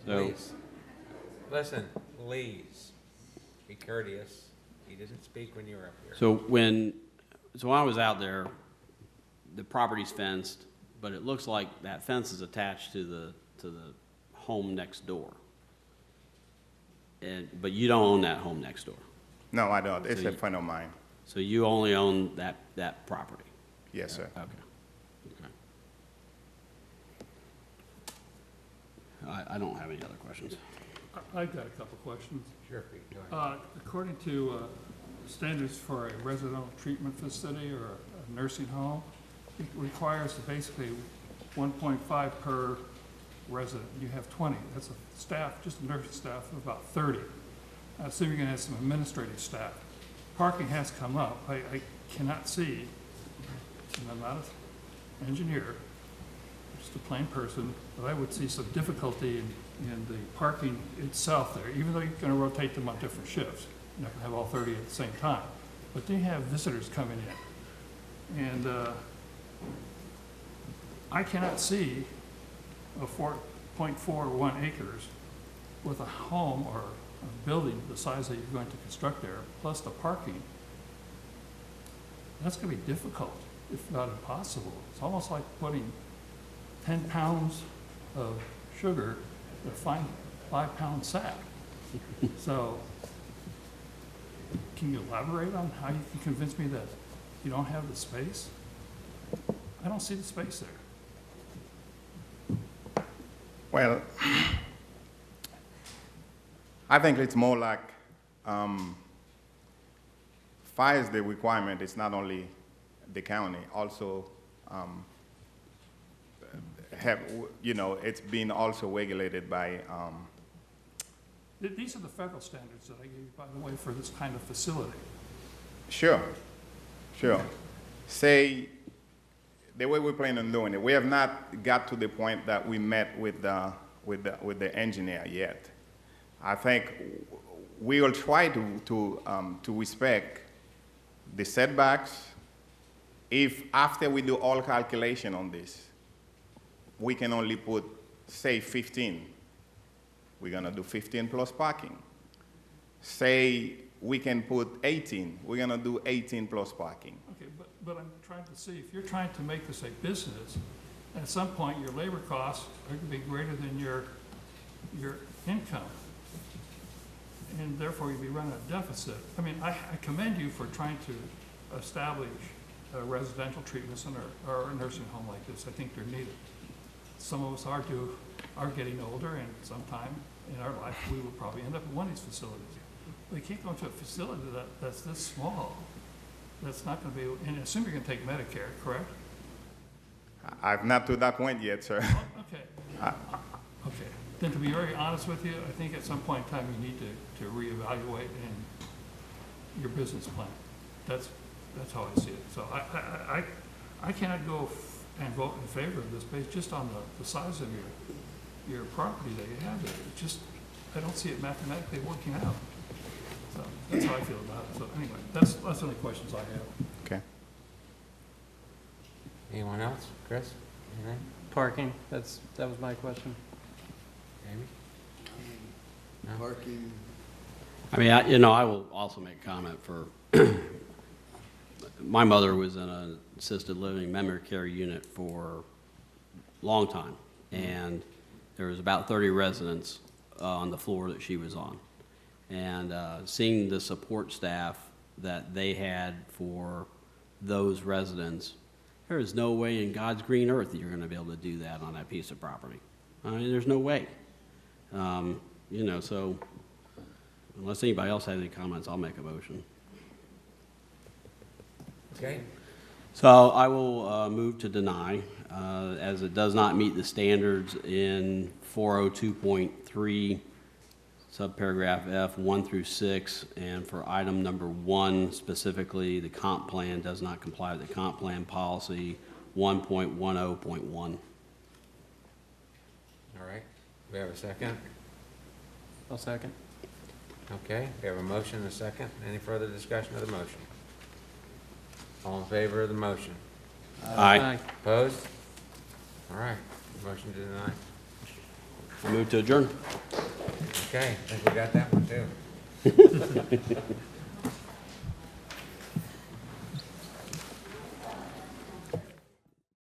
So, Please, listen, please, be courteous. He didn't speak when you were up here. so when I was out there, the property's fenced, but it looks like that fence is attached to the home next door. But you don't own that home next door. No, I don't. It's So a friend of mine. So you only own that property? Yes, sir. Okay. I don't have any other questions. I've got a couple questions. Sure, Pete, go ahead. According to standards for a residential treatment facility or a nursing home, it requires basically 1.5 per resident. You have 20. That's a staff, just a nursing staff of about 30. I assume you're going to have some administrative staff. Parking has come up. I cannot see, and I'm not an engineer, just a plain person, but I would see some difficulty in the parking itself there, even though you're going to rotate them on different shifts. You're not going to have all 30 at the same time. But they have visitors coming in. And I cannot see a 4.41 acres with a home or a building the size that you're going to construct there, plus the parking. That's going to be difficult, if not impossible. It's almost like putting 10 pounds of sugar in a 5-pound sack. So, can you elaborate on how you can convince me that you don't have the space? I don't see the space there. Well, I think it's more like fire is the requirement. It's not only the county, also it's being also regulated by. These are the federal standards that I gave you, by the way, for this kind of facility. Sure. Say, the way we plan on doing it, we have not got to the point that we met with the engineer yet. I think we will try to respect the setbacks. If after we do all calculation on this, we can only put, say, 15. We're gonna do 15 plus parking. Say we can put 18. We're gonna do 18 plus parking. Okay, but I'm trying to see, if you're trying to make this a business, at some point your labor costs are gonna be greater than your income. And therefore you'll be running a deficit. I mean, I commend you for trying to establish a residential treatment center or a nursing home like this. I think they're needed. Some of us are getting older, and sometime in our life we will probably end up in one of these facilities. We can't go to a facility that's this small. That's not going to be, and I assume you're going to take Medicare, correct? I've not to that point yet, sir. Okay. Okay. Then to be very honest with you, I think at some point in time you need to reevaluate your business plan. That's how I see it. So I cannot go and vote in favor of this based just on the size of your property that you have there. It just, I don't see it mathematically working out. So that's how I feel about it. So anyway, that's the only questions I have. Okay. Anyone else? Chris? Anything? Parking, that was my question. Amy? No? Parking. I mean, I will also make a comment for, my mother was in an assisted living memory care unit for a long time, and there was about 30 residents on the floor that she was on. And seeing the support staff that they had for those residents, there is no way in God's green earth that you're going to be able to do that on that piece of property. I mean, there's no way. So unless anybody else has any comments, I'll make a motion. Okay. So I will move to deny, as it does not meet the standards in 402.3, subparagraph F, 1 through 6, and for item number 1 specifically, the comp plan does not comply with the comp plan policy 1.10.1. All right. We have a second? I'll second. Okay, we have a motion and a second. Any further discussion of the motion? All in favor of the motion? Aye. Opposed? All right, motion to deny. I move to adjourn. Okay, I think we got that one too.